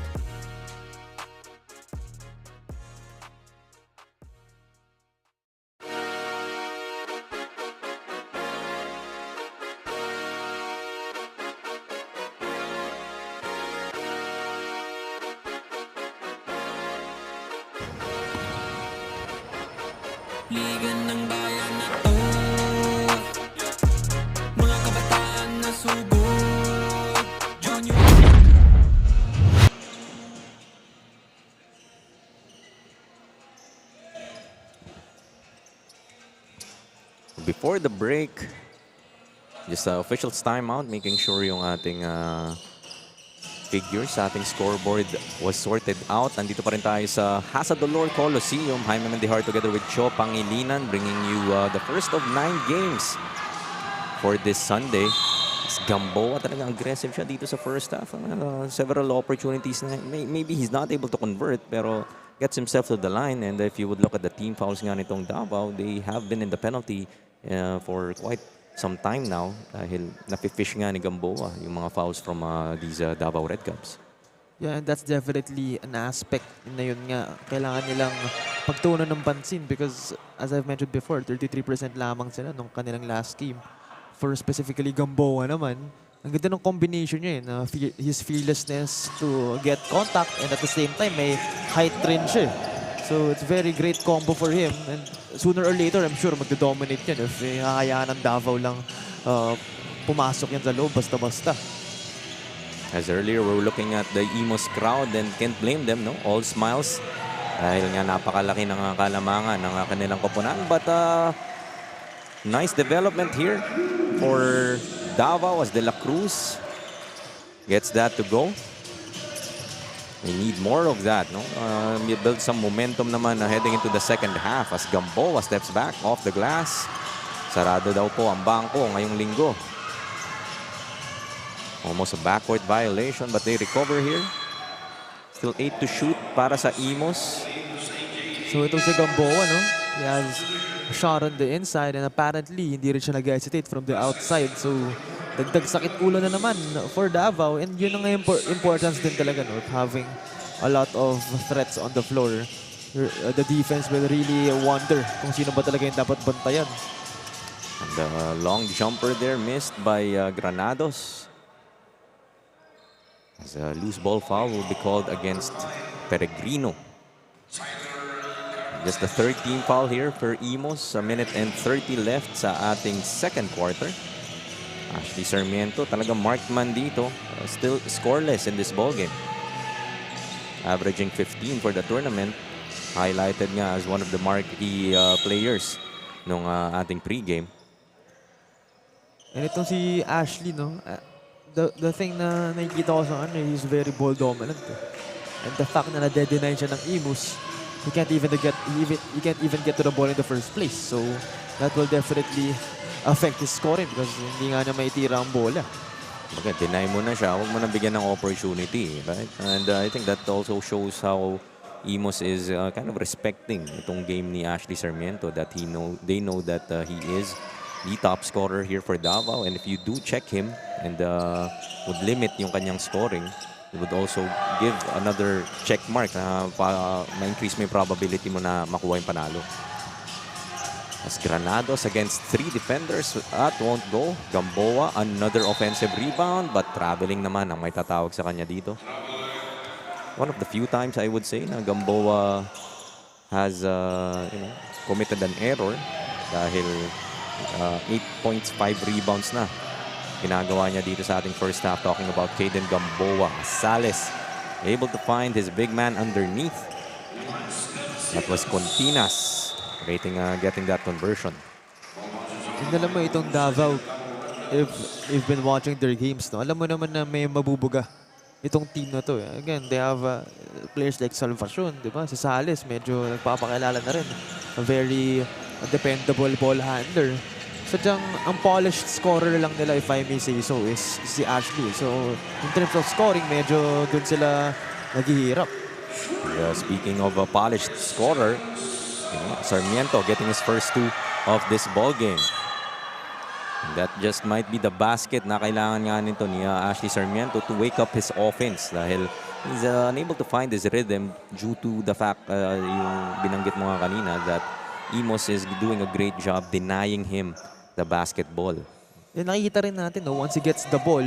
Liga ng bayan na to. Mga kabataan na sugod, Junior. Before the break, just officials timeout, making sure yung ating figures sa ating scoreboard was sorted out. Nandito pa rin tayo sa Jasa Dolor Coliseum. Jaime Mendihar together with Cho Pangilinan, bringing you the first of 9 games for this Sunday. Gamboa talagang aggressive siya dito sa first half. Several opportunities na maybe he's not able to convert, pero gets himself to the line. And if you would look at the team fouls nga nitong Davao, they have been in the penalty for quite some time now dahil napifish nga ni Gamboa yung mga fouls from these Davao Red Caps. Yeah, and that's definitely an aspect na yun nga. Kailangan nilang pagtuunan ng pansin because as I've mentioned before, 33% lamang sila nung kanilang last game. For specifically Gamboa naman, ang ganda ng combination niya na his fearlessness to get contact and at the same time may height rin siya. So it's very great combo for him and sooner or later I'm sure magdo-dominate yan if hahayaan ng Davao lang pumasok yan sa loob basta-basta. As earlier, we're looking at the IMUS crowd and can't blame them, no? All smiles dahil nga napakalaki ng kalamangan ng kanilang koponan. But nice development here for Davao as De La Cruz gets that to go. We need more of that, no? Build some momentum naman heading into the second half as Gamboa steps back off the glass. Sarado daw po ang bangko ngayong linggo. Almost a backward violation but they recover here. Still 8 to shoot para sa IMUS. So ito si Gamboa, no? He has a shot on the inside and apparently hindi rin siya nag-hesitate from the outside. So dagdag sakit ulo na naman for Davao and yun ang importance din talaga, no? Having a lot of threats on the floor. The defense will really wonder kung sino ba talaga yung dapat bantayan. And the long jumper there missed by Granados. As a loose ball foul will be called against Peregrino. Just the third team foul here for IMUS. A minute and 30 left sa ating second quarter. Ashley Sarmiento, talagang marked man dito. Still scoreless in this ballgame. Averaging 15 for the tournament. Highlighted nga as one of the marquee players nung ating pregame. And itong si Ashley, no? The thing na nakikita ko sa kanya, he's very ball dominant. And the fact na na-deny siya ng IMUS, he can't even get to the ball in the first place. So that will definitely affect his scoring because hindi nga niya maitira ang bola. Okay, deny mo na siya, huwag mo na bigyan ng opportunity, right? And I think that also shows how IMUS is kind of respecting itong game ni Ashley Sarmiento, that they know that he is the top scorer here for Davao, and if you do check him and would limit yung kanyang scoring, it would also give another check mark na ma-increase mo yung probability mo na makuha yung panalo. As Granados against 3 defenders at won't go. Gamboa, another offensive rebound, but traveling naman ang may tatawag sa kanya dito. One of the few times I would say na Gamboa has committed an error dahil 8 points, 5 rebounds na ginagawa niya dito sa ating first half. Talking about Caden Gamboa. Sales able to find his big man underneath. That was Continas getting that conversion. And alam mo itong Davao, if you've been watching their games, no, alam mo naman na may mabubuga itong team na to. Again, they have players like Salvacion, di ba? Si Sales, medyo nagpapakilala na rin. A very dependable ball handler. Sadyang ang polished scorer lang nila, if I may say so, is si Ashley. So, in terms of scoring, medyo dun sila naghihirap. Speaking of a polished scorer, Sarmiento getting his first 2 of this ball game. That just might be the basket na kailangan nga nito ni Ashley Sarmiento to wake up his offense dahil he's unable to find his rhythm due to the fact yung binanggit mo nga kanina that IMUS is doing a great job denying him the basketball. Nakikita rin natin, no, once he gets the ball,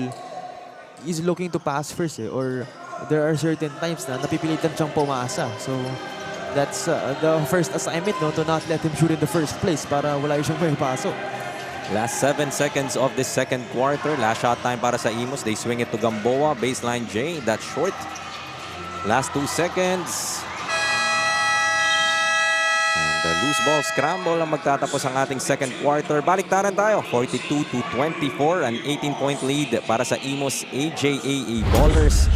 he's looking to pass first, or there are certain times na napipilitan siyang pumasa. So that's the first assignment, no, to not let him shoot in the first place para wala siyang may pasok. Last 7 seconds of this second quarter. Last shot time para sa IMUS. They swing it to Gamboa. Baseline J. That's short. Last 2 seconds. And the loose ball scramble ang magtatapos ang ating second quarter. Baliktaran tayo. 42-24. An 18-point lead para sa IMUS AJAA Ballers.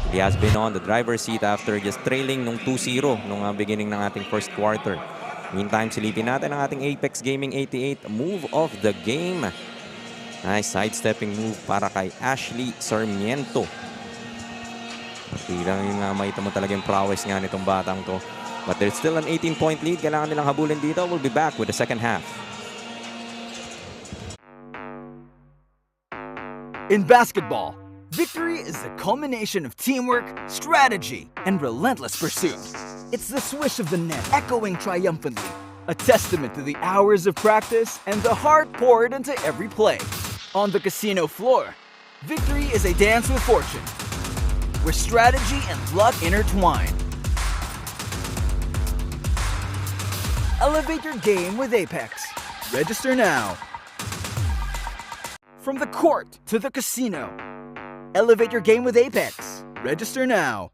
He has been on the driver's seat after just trailing nung 2-0 nung beginning ng ating first quarter. Meantime, silipin natin ang ating Apex Gaming 88 move of the game. Nice sidestepping move para kay Ashley Sarmiento. Tirang yung makita mo talaga yung prowess nga nitong batang to. But there's still an 18-point lead. Kailangan nilang habulin dito. We'll be back with the second half. In basketball, victory is the culmination of teamwork, strategy, and relentless pursuit. It's the swish of the net echoing triumphantly, a testament to the hours of practice and the heart poured into every play. On the casino floor, victory is a dance with fortune, where strategy and luck intertwine. Elevate your game with Apex. Register now. From the court to the casino, elevate your game with Apex. Register now.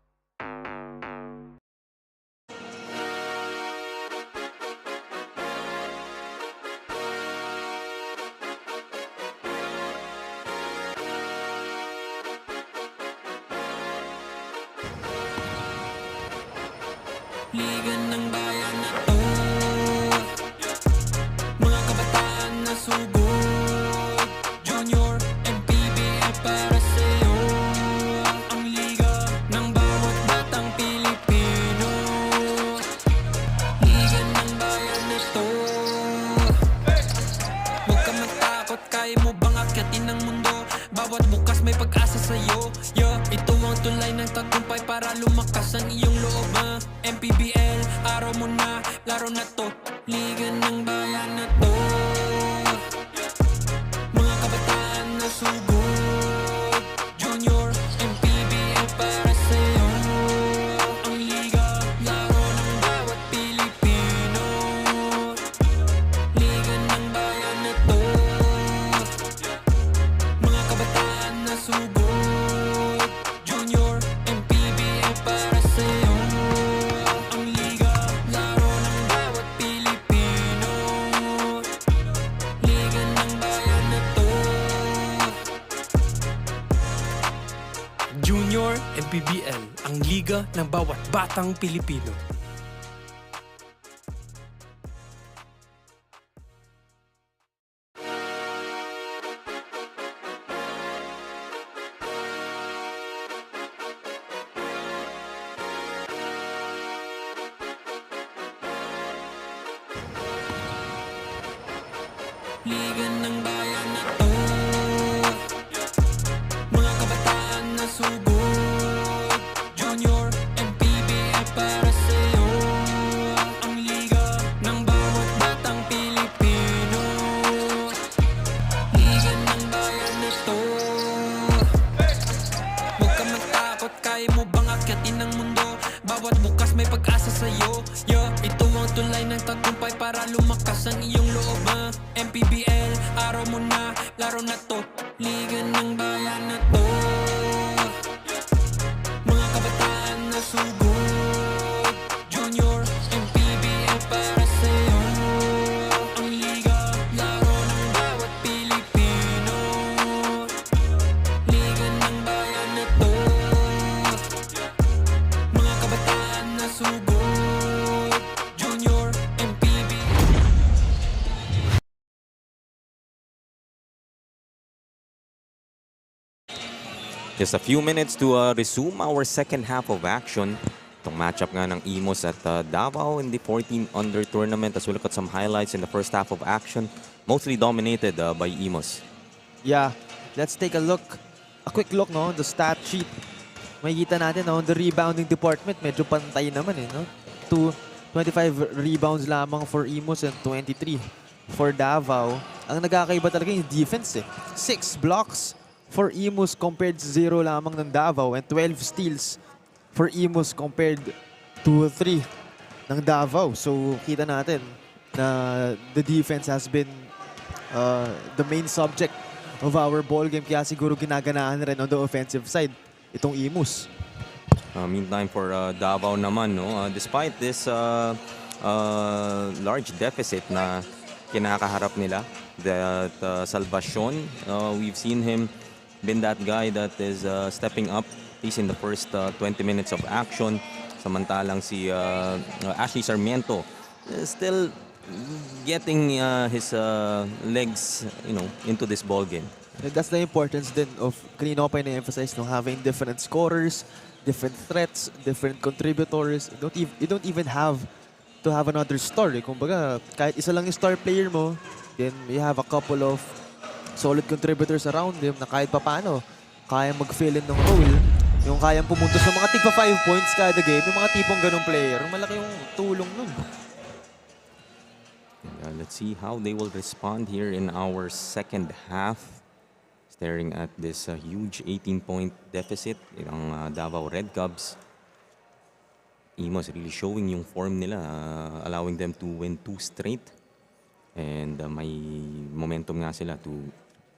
Liga ng bayan na to, mga kabataan na sugod, Junior, MPBL para sa'yo. Ang liga ng bawat batang Pilipino. Liga ng bayan na to. Huwag ka matakot, kaya mo bang akyatin ang mundo? Bawat bukas may pag-asa sa'yo. Ito ang tulay ng tagumpay para lumakas ang iyong loob. MPBL, araw mo na, laro na to. Liga ng bayan na to. Mga kabataan na sugod, Junior, MPBL para sa'yo. Ang liga, laro ng bawat Pilipino. Liga ng bayan na to. Mga kabataan na sugod, Junior, MPBL para sa'yo. Ang liga, laro ng bawat Pilipino. Liga ng bayan na to. Junior MPBL, ang liga ng bawat batang Pilipino. Liga ng bayan na to. Mga kabataan na sugod, Junior, MPBL para sa'yo. Ang liga ng bawat batang Pilipino. Liga ng bayan na to. Huwag ka matakot, kaya mo bang akyatin ang mundo? Bawat bukas may pag-asa sa'yo. Ito ang tulay ng tagumpay para lumakas ang iyong loob. MPBL, araw mo na, laro na to. Liga Just a few minutes to resume our second half of action. Itong matchup nga ng IMUS at DAVAO in the 14 under tournament. As we look at some highlights in the first half of action, mostly dominated by IMUS. Yeah, let's take a look. A quick look, no, the stat sheet. Makikita natin, no, the rebounding department, medyo pantay naman, no? 25 rebounds lamang for IMUS and 23 for DAVAO. Ang nagkakaiba talaga yung defense, 6 blocks for IMUS compared to 0 lamang ng DAVAO and 12 steals for IMUS compared to 3 ng DAVAO. So, kita natin na the defense has been the main subject of our ball game. Kaya siguro ginaganaan rin on the offensive side itong IMUS. Meantime for DAVAO naman, no? Despite this large deficit na kinakaharap nila, that Salvacion, we've seen him been that guy that is stepping up, at least in the first 20 minutes of action. Samantalang si Ashley Sarmiento still getting his legs, into this ball game. That's the importance then of, kanina ko pa na-emphasize, no, having different scorers, different threats, different contributors. You don't even have to have another star. Kumbaga, kahit isa lang yung star player mo, then you have a couple of solid contributors around him na kahit papano, kaya mag-fill in ng role. Yung kayang pumuntos ng mga tigpa 5 points kada game, yung mga tipong ganong player, malaki yung tulong nun. Let's see how they will respond here in our second half. Staring at this huge 18-point deficit ng DAVAO Red Cubs. IMUS really showing yung form nila, allowing them to win 2 straight. And may momentum nga sila to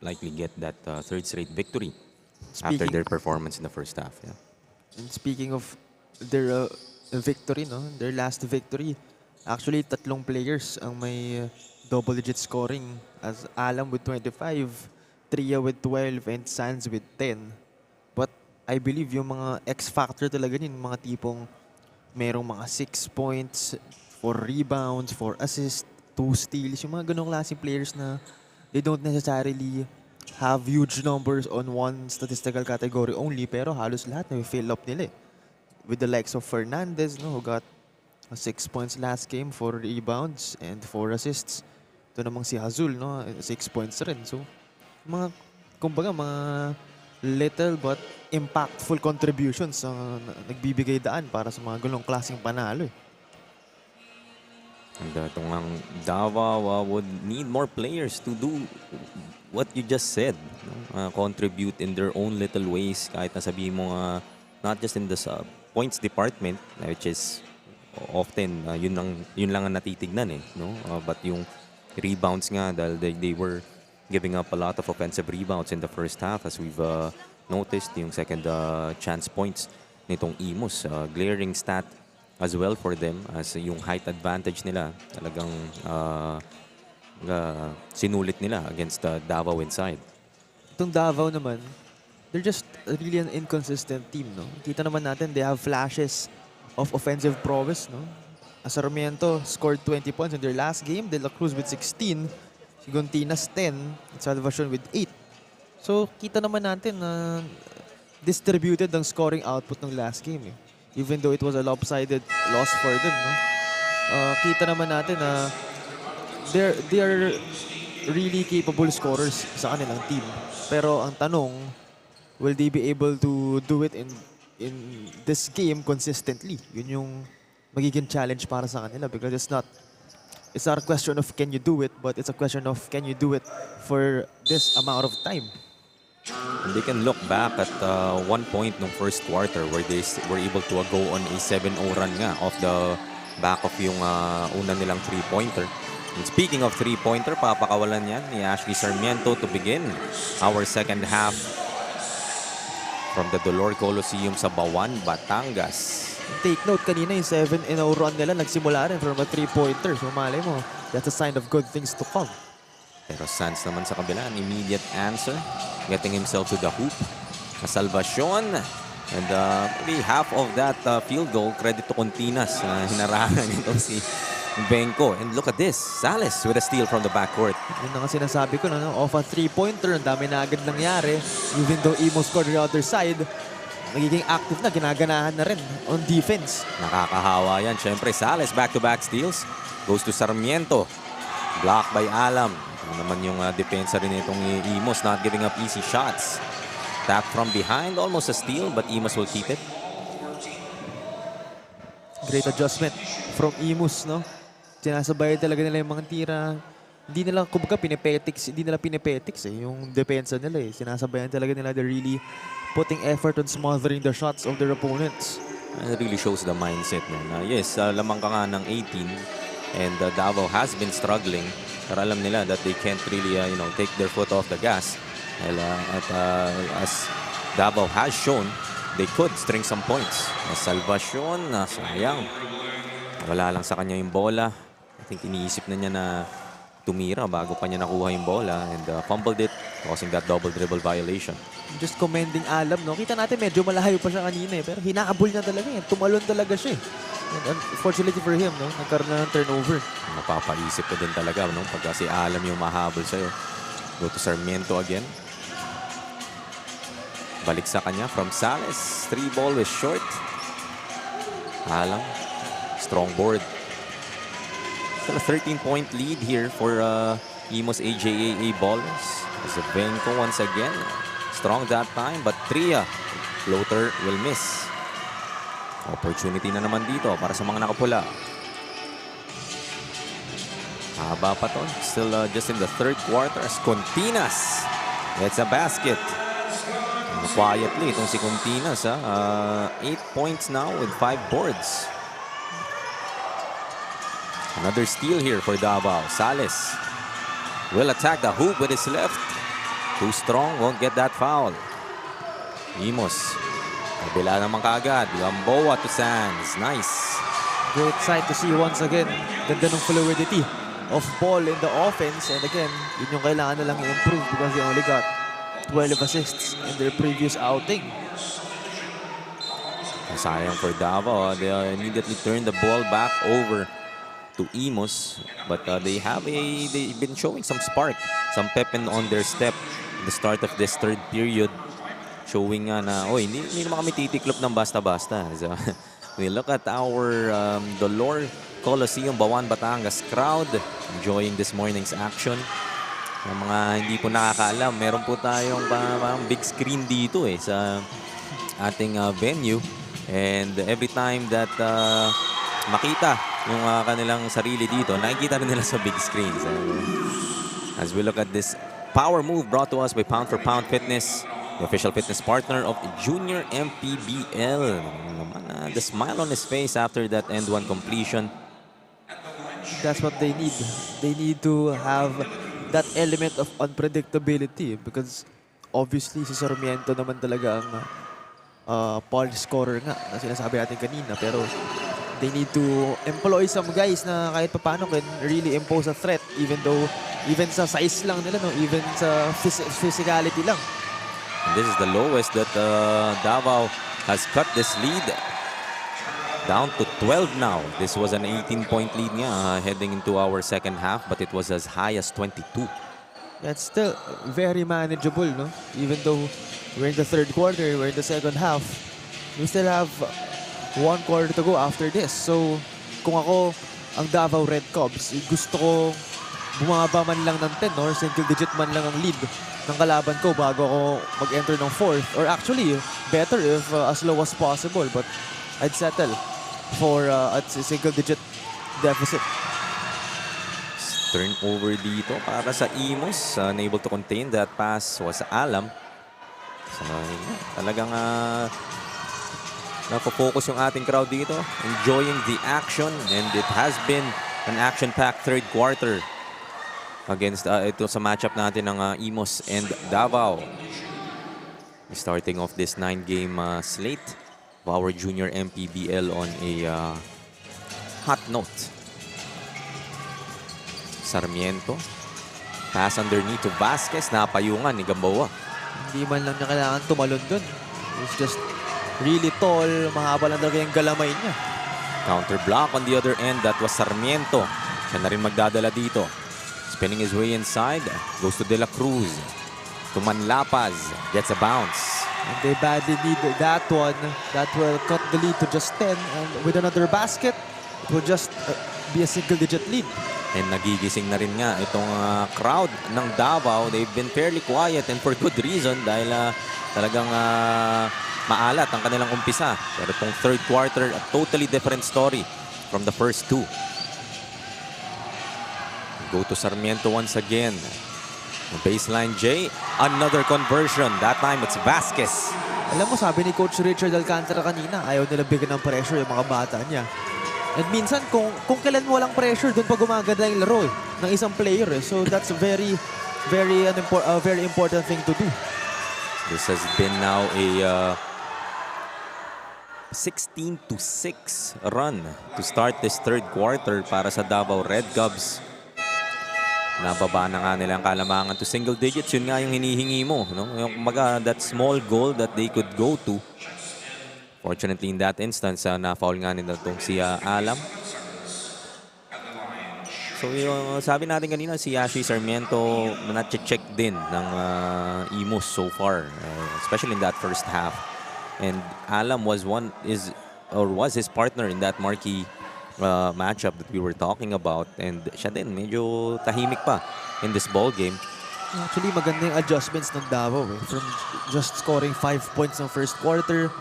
likely get that third straight victory after their performance in the first half. Yeah. And speaking of their victory, no, their last victory, actually 3 players ang may double-digit scoring, as Alam with 25, Tria with 12, and Sands with 10. But I believe yung mga X-factor talaga yun, mga tipong merong mga 6 points, 4 rebounds, 4 assists, 2 steals, yung mga ganong klaseng players na they don't necessarily have huge numbers on one statistical category only, pero halos lahat na fill up nila with the likes of Fernandez, no, who got 6 points last game, 4 rebounds and 4 assists. Ito namang si Hazul, no, 6 points rin. So, kumbaga, mga little but impactful contributions ang nagbibigay daan para sa mga gulong klaseng panalo. And itong DAVAO would need more players to do what you just said, no? Contribute in their own little ways, kahit na sabihin mo not just in the points department, which is often yun lang ang natitignan, no? But yung rebounds nga, dahil they were giving up a lot of offensive rebounds in the first half, as we've noticed, yung second chance points nitong IMUS, glaring stat as well for them, as yung height advantage nila talagang sinulit nila against DAVAO inside. Itong DAVAO naman, they're just really an inconsistent team, no? Kita naman natin, they have flashes of offensive prowess, no? Sarmiento scored 20 points in their last game, De La Cruz with 16, Sigontinas 10, and Salvacion with 8. So, kita naman natin na distributed ang scoring output ng last game, even though it was a lopsided loss for them, no? Kita naman natin na they are really capable scorers sa kanilang team. Pero ang tanong, will they be able to do it in this game consistently? Yun yung magiging challenge para sa kanila, because it's not a question of can you do it, but it's a question of can you do it for this amount of time. And they can look back at one point ng first quarter where they were able to go on a 7-0 run nga off the back of yung una nilang 3-pointer. And speaking of 3-pointer, papakawalan yan ni Ashley Sarmiento to begin our second half from the Dolor Coliseum sa Bauan, Batangas. Take note, kanina yung 7-0 run nila nagsimula rin from a 3-pointer. So malay mo, that's a sign of good things to come. Pero Sands naman sa kabila, an immediate answer, getting himself to the hoop. Salvacion, and maybe half of that field goal, credit to Continas. Hinarangan ito si Benko. And look at this. Sales with a steal from the backcourt. Yun na nga sinasabi ko, no? Off a three-pointer, ang dami na agad nangyari. Even though IMUS scored the other side, magiging active na, ginaganahan na rin on defense. Nakakahawa yan. Siyempre, Sales back-to-back steals. Goes to Sarmiento. Blocked by Alam. Ano naman yung depensa rin itong IMUS, not giving up easy shots. Tap from behind, almost a steal, but IMUS will keep it. Great adjustment from IMUS, no? Sinasabay talaga nila yung mga tira. Hindi nila, kumbaga, pinipetics eh, yung depensa nila eh. Sinasabayan talaga nila. They're really putting effort on smothering the shots of their opponents. And it really shows the mindset na yes, lamang ka nga ng 18 and Davao has been struggling. Pero alam nila that they can't really take their foot off the gas. As Davao has shown, they could string some points. Salvacion, sayang. Wala lang sa kanya yung bola. I think iniisip na niya na tumira bago pa niya nakuha yung bola and fumbled it, causing that double dribble violation. Just commending Alam, no? Kita natin medyo malayo pa siya kanina eh, pero hinahabol niya talaga eh. Tumalon talaga siya eh. And unfortunately for him, no? Nagkaroon na ng turnover. Napapaisip ko din talaga, no? Pagka si Alam yung mahabol sa'yo. Go to Sarmiento again. Balik sa kanya from Sales. 3 ball is short. Alam. Strong board. Still a 13-point lead here for IMUS AJAA ballers. Benko once again. Strong that time, but Tria. Floater will miss. Opportunity na naman dito para sa mga nakapula. Haba pa to. Still just in the third quarter. Continas. It's a basket. Quietly, itong si Continas. 8 points now with 5 boards. Another steal here for Davao. Sales will attack the hoop with his left. Too strong, won't get that foul. IMUS. Kabila naman kaagad. Gamboa to Sands. Nice. Great sight to see once again. Ganda ng fluidity of ball in the offense. And again, yun yung kailangan na lang i-improve because they only got 12 assists in their previous outing. Sayang for Davao. They immediately turned the ball back over to IMUS, but they've been showing some spark, some pep on their step at the start of this third period, showing na hindi naman kami titiklop ng basta-basta. So, we look at our Dolor Coliseum, Bauan, Batangas crowd enjoying this morning's action. Yung mga hindi po nakakaalam, meron po tayong big screen dito sa ating venue, and every time that makita yung kanilang sarili dito, nakikita rin nila sa big screen. So, as we look at this power move brought to us by Pound for Pound Fitness, the official fitness partner of Junior MPBL. The smile on his face after that end one completion. That's what they need. They need to have that element of unpredictability because obviously si Sarmiento naman talaga ang power scorer nga na sinasabi natin kanina, pero they need to employ some guys na kahit paano can really impose a threat even sa size lang nila, no? Even sa physicality lang. And this is the lowest that Davao has cut this lead down to 12 now. This was an 18-point lead nga heading into our second half, but it was as high as 22. That's still very manageable, no? Even though we're in the third quarter, we're in the second half, we still have 1 quarter to go after this. So, kung ako ang Davao Red Cubs, gusto ko bumaba man lang ng 10 or single digit man lang ang lead ng kalaban ko bago ako mag-enter ng fourth. Or actually, better if as low as possible. But I'd settle for a single digit deficit. Turnover dito para sa IMUS. Unable to contain that pass was Alam. So, talagang napofocus yung ating crowd dito, enjoying the action, and it has been an action-packed third quarter against ito sa matchup natin ng IMUS and Davao. Starting off this 9-game slate of our Junior MPBL on a hot note. Sarmiento, pass underneath to Vasquez, napayungan ni Gamboa. Hindi man lang niya kailangan tumalon dun. It's just really tall, mahaba lang talaga yung galamay niya. Counter block on the other end. That was Sarmiento. Siya na rin magdadala dito. Spinning his way inside. Goes to De La Cruz. To Manlapaz. Gets a bounce. And they badly need that one. That will cut the lead to just 10. And with another basket, it will just be a single-digit lead. And nagigising na rin nga itong crowd ng Davao. They've been fairly quiet and for good reason dahil talagang maalat ang kanilang umpisa. Pero itong third quarter, a totally different story from the first two. Go to Sarmiento once again. Baseline J, another conversion. That time it's Vasquez. Alam mo, sabi ni Coach Richard Alcantara kanina, ayaw nila bigyan ng pressure yung mga bata niya. And minsan, kung kailan mo walang pressure, doon pa gumaganda yung laro ng isang player. So that's a very important thing to do. This has been now a 16-6 run to start this third quarter para sa Davao Red Cubs. Nababa na nga nila ang kalamangan to single digits. Yun nga yung hinihingi mo. No? Yung that small goal that they could go to. Fortunately, in that instance, na-foul nga nila itong si Alam. So, yung sabi natin kanina, si Yashi Sarmiento na-check din ng IMUS so far. Especially in that first half. And Alam was his partner in that marquee matchup that we were talking about, and siya din medyo tahimik pa in this ball game. Actually, maganda yung adjustments ng Davao from just scoring 5 points ng first quarter,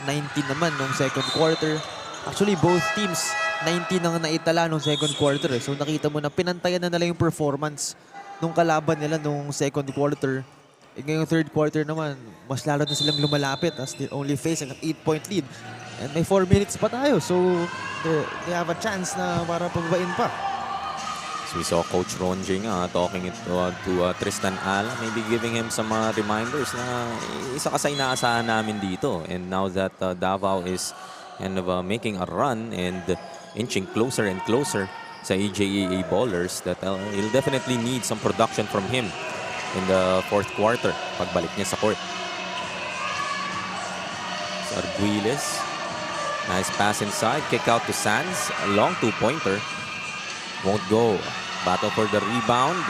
19 naman nung second quarter. Actually, both teams 19 ang naitala nung second quarter. So nakita mo na pinantayan na nila yung performance nung kalaban nila nung second quarter. Ngayong third quarter naman, mas lalo na silang lumalapit as they only face an 8-point lead. And may 4 minutes pa tayo, so they have a chance na para pababain pa. So we saw Coach Ronjing talking to Tristan Al, maybe giving him some reminders na isa ka sa inaasahan namin dito. And now that Davao is kind of making a run and inching closer and closer sa EJEA ballers, that he'll definitely need some production from him in the fourth quarter pagbalik niya sa court. So Arguiles. Nice pass inside. Kick out to Sands. A long two-pointer. Won't go. Battle for the rebound.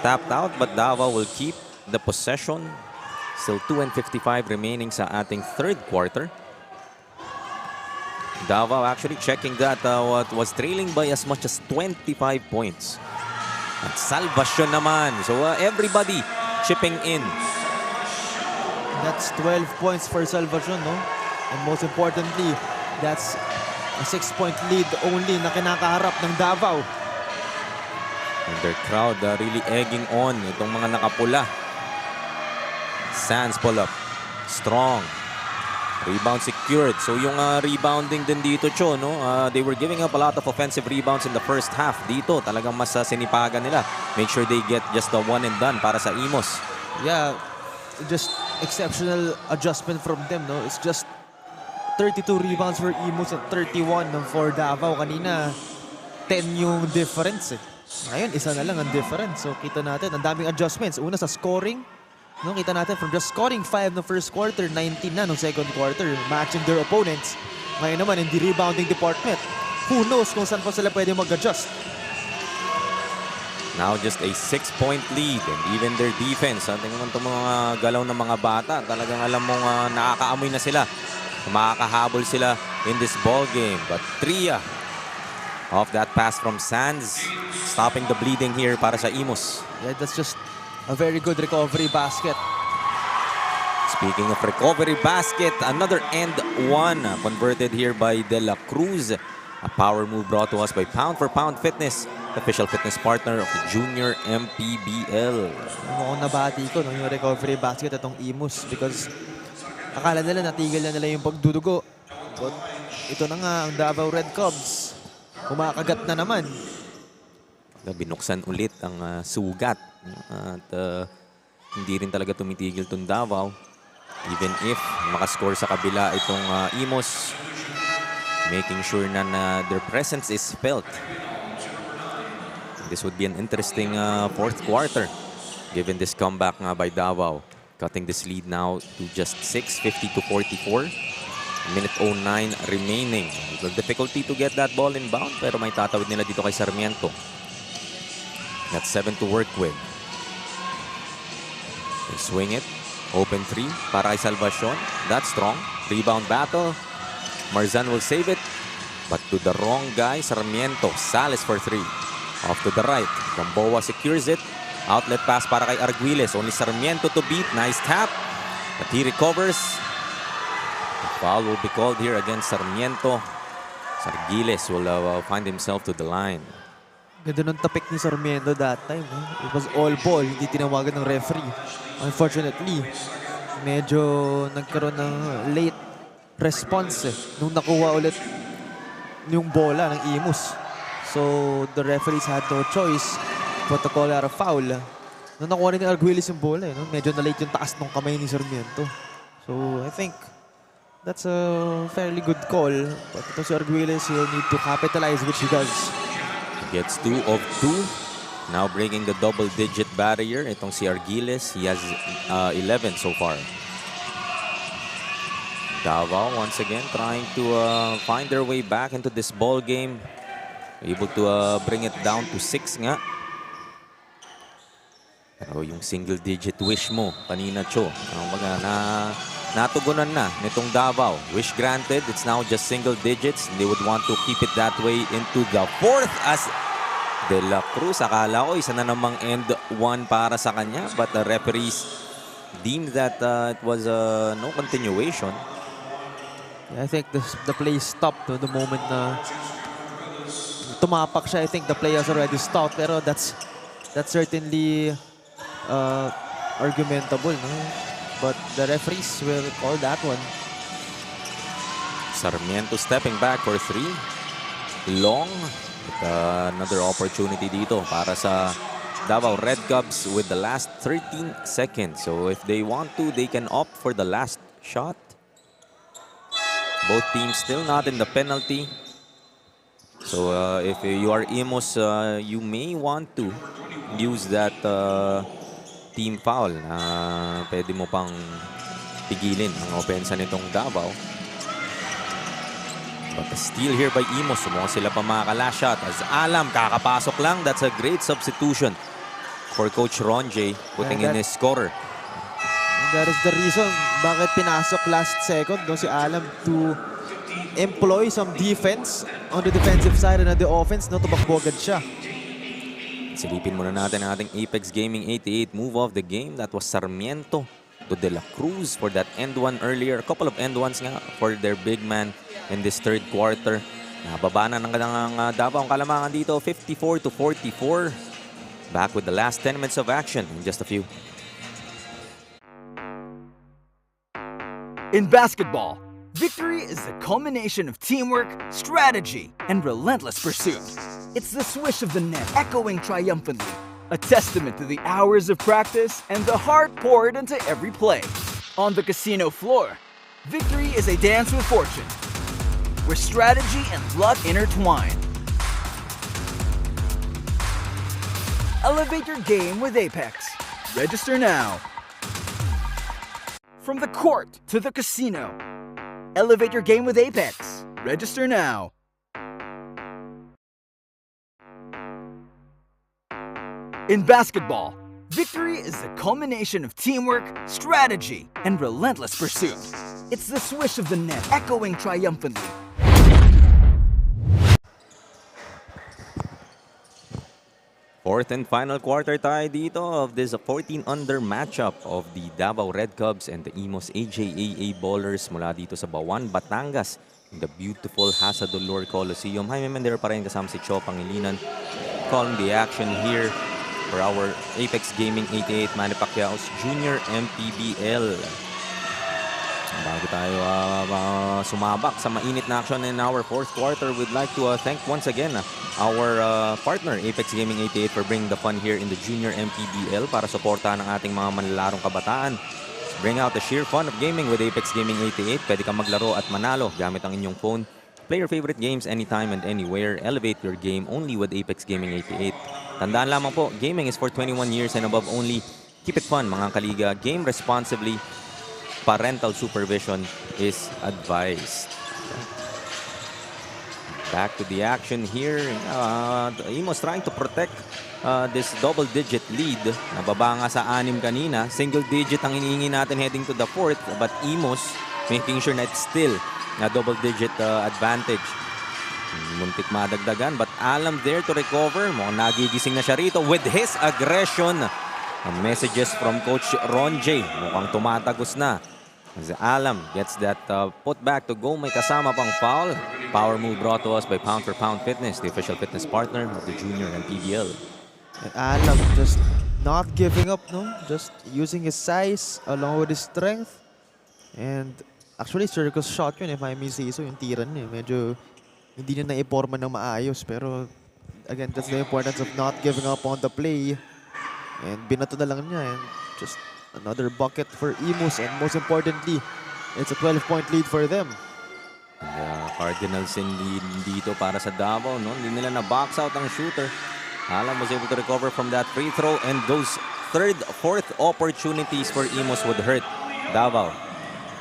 Tapped out, but Davao will keep the possession. Still 2:55 remaining sa ating third quarter. Davao actually checking that was trailing by as much as 25 points. At Salvacion naman. So everybody chipping in. That's 12 points for Salvacion, no? And most importantly, that's a 6-point lead only na kinakaharap ng Davao. And their crowd really egging on itong mga nakapula. Sands pull up. Strong. Rebound secured. So yung rebounding din dito, Cho, no? They were giving up a lot of offensive rebounds in the first half. Dito, talagang mas sinipagan nila. Make sure they get just the one and done para sa IMUS. Yeah, just exceptional adjustment from them, no? It's just 32 rebounds for IMUS at 31 for Davao. Kanina, 10 yung difference. Ngayon, isa na lang ang difference. So kita natin, ang daming adjustments. Una sa scoring, no? Kita natin from just scoring 5 no first quarter, 19 na no second quarter, matching their opponents. Ngayon naman, in the rebounding department, who knows kung saan pa sila pwede mag-adjust. Now just a 6-point lead, and even their defense. Tingnan mo itong mga galaw ng mga bata. Talagang alam mong nakakaamoy na sila. Makakahabol sila in this ball game. But Tria off that pass from Sands, stopping the bleeding here para sa IMUS. Yeah, that's just a very good recovery basket. Speaking of recovery basket, another and one converted here by De La Cruz. A power move brought to us by Pound for Pound Fitness, official fitness partner of the Junior MPBL. Mukhang nabati ko yung recovery basket itong IMUS because akala nila natigil na nila yung pagdudugo. But ito na nga ang Davao Red Cubs. Kumakagat na naman. Binuksan ulit ang sugat. At hindi rin talaga tumitigil itong Davao. Even if makascore sa kabila itong IMUS. Making sure na their presence is felt. This would be an interesting fourth quarter given this comeback by Davao. Cutting this lead now to just 6, 50-44. Minute 09 remaining. The difficulty to get that ball inbound, pero may tatawid nila dito kay Sarmiento. That's 7 to work with. They swing it. Open 3 para kay Salvacion. That's strong. Rebound battle. Marzan will save it. But to the wrong guy, Sarmiento. Salis for 3. Off to the right. Gamboa secures it. Outlet pass para kay Arguiles. Only Sarmiento to beat. Nice tap. But he recovers. The foul will be called here against Sarmiento. Arguiles will find himself to the line. Ganda ng tapik ni Sarmiento that time. It was all ball. Hindi tinawagan ng referee. Unfortunately, medyo nagkaroon ng late response nung nakuha ulit yung bola ng IMUS. So, the referees had no choice but to call out a foul. Nung nakuha rin ni Arguiles yung bola, medyo na-late yung taas ng kamay ni Sarmiento. So, I think that's a fairly good call. But ito si Arguiles, he'll need to capitalize, which he does. He gets 2 of 2. Now breaking the double-digit barrier. Itong si Arguiles, he has 11 so far. Davao once again trying to find their way back into this ball game. Able to bring it down to 6 nga. Pero yung single-digit wish mo kanina, Cho, natugunan na nitong Davao. Wish granted, it's now just single digits. They would want to keep it that way into the 4th as De La Cruz. Akala ko isa na namang end 1 para sa kanya. But the referees deemed that it was no continuation. Yeah, I think the play stopped the moment na tumapak siya. I think the play has already stopped. Pero that's certainly argumentable, no? But the referees will call that one. Sarmiento stepping back for 3. Long. Another opportunity dito para sa Davao Red Cubs with the last 13 seconds. So if they want to, they can opt for the last shot. Both teams still not in the penalty. So if you are IMUS, you may want to use that team foul na pwede mo pang pigilin ang opensa nitong Davao. But the steal here by IMUS. Sumuha sila pa mga last shot. As Alam, kakapasok lang. That's a great substitution for Coach Ronjay, putting in his scorer. That is the reason bakit pinasok last second si Alam to employ some defense on the defensive side and on the offense. Tumakbo agad siya. Silipin muna natin ang ating Apex Gaming 88 move of the game. That was Sarmiento to De La Cruz for that end one earlier. A couple of end ones nga for their big man in this third quarter. Nababa na ng Davao ang kalamangan dito, 54 to 44. Back with the last 10 minutes of action in just a few. In basketball, victory is the culmination of teamwork, strategy, and relentless pursuit. It's the swish of the net echoing triumphantly, a testament to the hours of practice and the heart poured into every play. On the casino floor, victory is a dance with fortune, where strategy and luck intertwine. Elevate your game with Apex. Register now. From the court to the casino, elevate your game with Apex. Register now. In basketball, victory is the culmination of teamwork, strategy, and relentless pursuit. It's the swish of the net echoing triumphantly. Fourth and final quarter tayo dito of this 14-under matchup of the Davao Red Cubs and the IMUS AJAA Ballers mula dito sa Bauan, Batangas in the beautiful Jasa Dolor Coliseum. Hi, member pa rin kasama si Cho Pangilinan calling the action here for our Apex Gaming 88 Manny Pacquiao's Junior MPBL. Bago tayo sumabak sa mainit na action in our fourth quarter, we'd like to thank once again our partner Apex Gaming 88 for bringing the fun here in the Junior MPBL para suportahan ang ating mga manlalarong kabataan. Bring out the sheer fun of gaming with Apex Gaming 88. Pwede kang maglaro at manalo gamit ang inyong phone. Play your favorite games anytime and anywhere. Elevate your game only with Apex Gaming 88. Tandaan lamang po, gaming is for 21 years and above only. Keep it fun mga kaliga. Game responsibly. parental supervision is advised. Back to the action here. IMUS trying to protect this double-digit lead. Nababa nga sa 6 kanina. Single-digit ang iniingi natin heading to the 4th. But IMUS making sure na it's still a double-digit advantage. Muntik madagdagan. But Alam there to recover. Mukhang nagigising na siya rito with his aggression. Messages from Coach Ronjay. Mukhang tumatagos na. As Alam gets that put back to go, may kasama pang foul. Power move brought to us by Pound for Pound Fitness, the official fitness partner of the junior MPBL. And Alam just not giving up, no? Just using his size along with his strength. And actually, circus shot yun, if I may say so, yung tiran niya. Medyo hindi niya naiporma ng maayos. Pero again, that's the importance of not giving up on the play. And binato na lang niya. And just another bucket for IMUS, and most importantly, it's a 12-point lead for them. And, Cardinals in lead dito para sa Davao, no? Hindi nila na-box out ang shooter. Alam was able to recover from that free throw, and those third, fourth opportunities for IMUS would hurt Davao.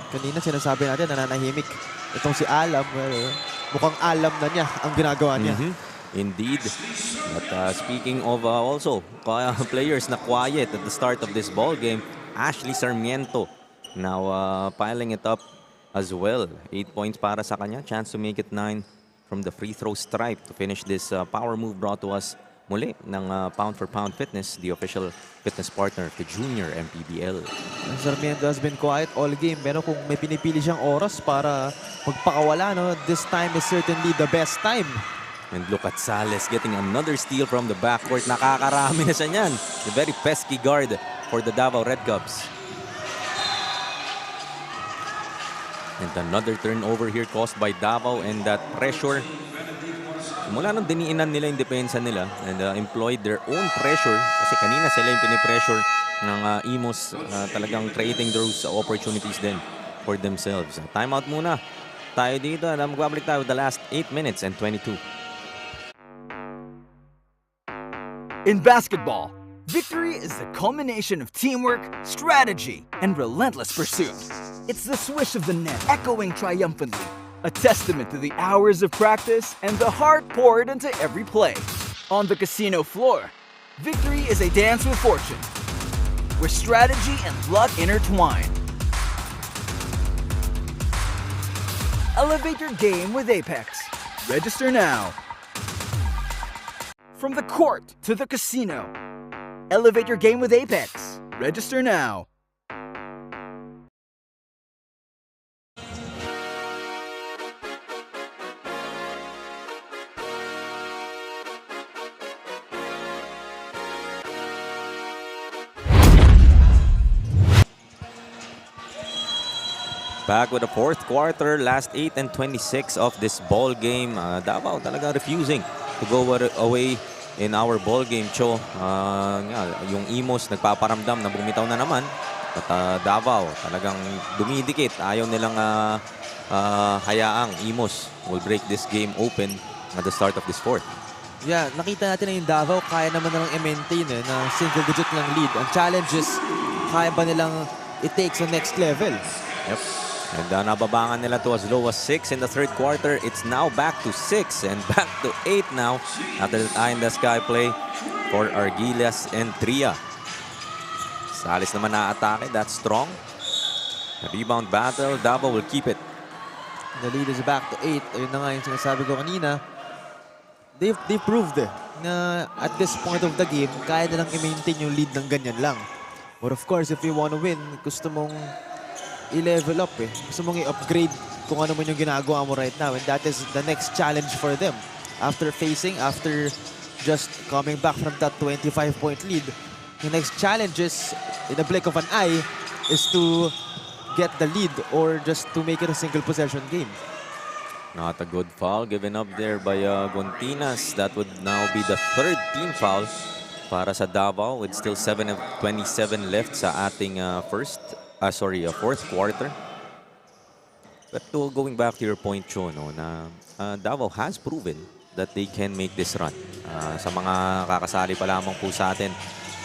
Kanina sinasabi natin nananahimik itong si Alam. Mukhang alam na niya ang ginagawa niya. Indeed. But speaking of also players na quiet at the start of this ball game, Ashley Sarmiento now piling it up as well. 8 points para sa kanya. Chance to make it 9 from the free throw stripe to finish this power move brought to us muli ng Pound for Pound Fitness, the official fitness partner of the junior MPBL. Sarmiento has been quiet all game, pero kung may pinipili siyang oras para magpakawala, no, this time is certainly the best time. And look at Sales getting another steal from the backcourt. Nakakarami na siya niyan. The very pesky guard for the Davao Red Cubs. And another turnover here caused by Davao, and that pressure. Mula nung diniinan nila yung depensa nila and employed their own pressure, kasi kanina sila yung pinipressure ng IMUS, talagang creating those opportunities then for themselves. Timeout muna tayo dito, and magbabalik tayo with the last 8 minutes and 22. In basketball, victory is the culmination of teamwork, strategy, and relentless pursuit. It's the swish of the net echoing triumphantly, a testament to the hours of practice and the heart poured into every play. On the casino floor, victory is a dance with fortune, where strategy and luck intertwine. Elevate your game with Apex. Register now. From the court to the casino, elevate your game with Apex. Register now. Back with the fourth quarter, last 8 and 26 of this ball game. Davao talaga refusing to go away in our ball game, Cho. Yung IMUS nagpaparamdam na bumitaw na naman. At Davao talagang dumidikit. Ayaw nilang hayaang IMUS will break this game open at the start of this fourth. Yeah, nakita natin na yung Davao kaya naman nilang i-maintain na single-digit lang lead. Ang challenge is, kaya ba nilang i-take sa next level? Yep. And nababangan nila to as low as 6 in the third quarter. It's now back to 6 and back to 8 now after the eye in the sky play for Argilas and Tria. Salis naman na-atake. That's strong. A rebound battle. Davao will keep it. The lead is back to 8. Ayun na nga yung sinasabi ko kanina. They proved na at this point of the game, kaya nilang i-maintain yung lead ng ganyan lang. But of course, if you want to win, gusto mong i-level up Gusto mong i-upgrade kung ano man yung ginagawa mo right now. And that is the next challenge for them. After just coming back from that 25-point lead, the next challenge is, in the blink of an eye, is to get the lead or just to make it a single possession game. Not a good foul given up there by Gontinas. That would now be the third team foul para sa Davao with still 7 of 27 left sa ating fourth quarter. But going back to your point, Cho, na Davao has proven that they can make this run. Sa mga kakasali pa lamang po sa atin,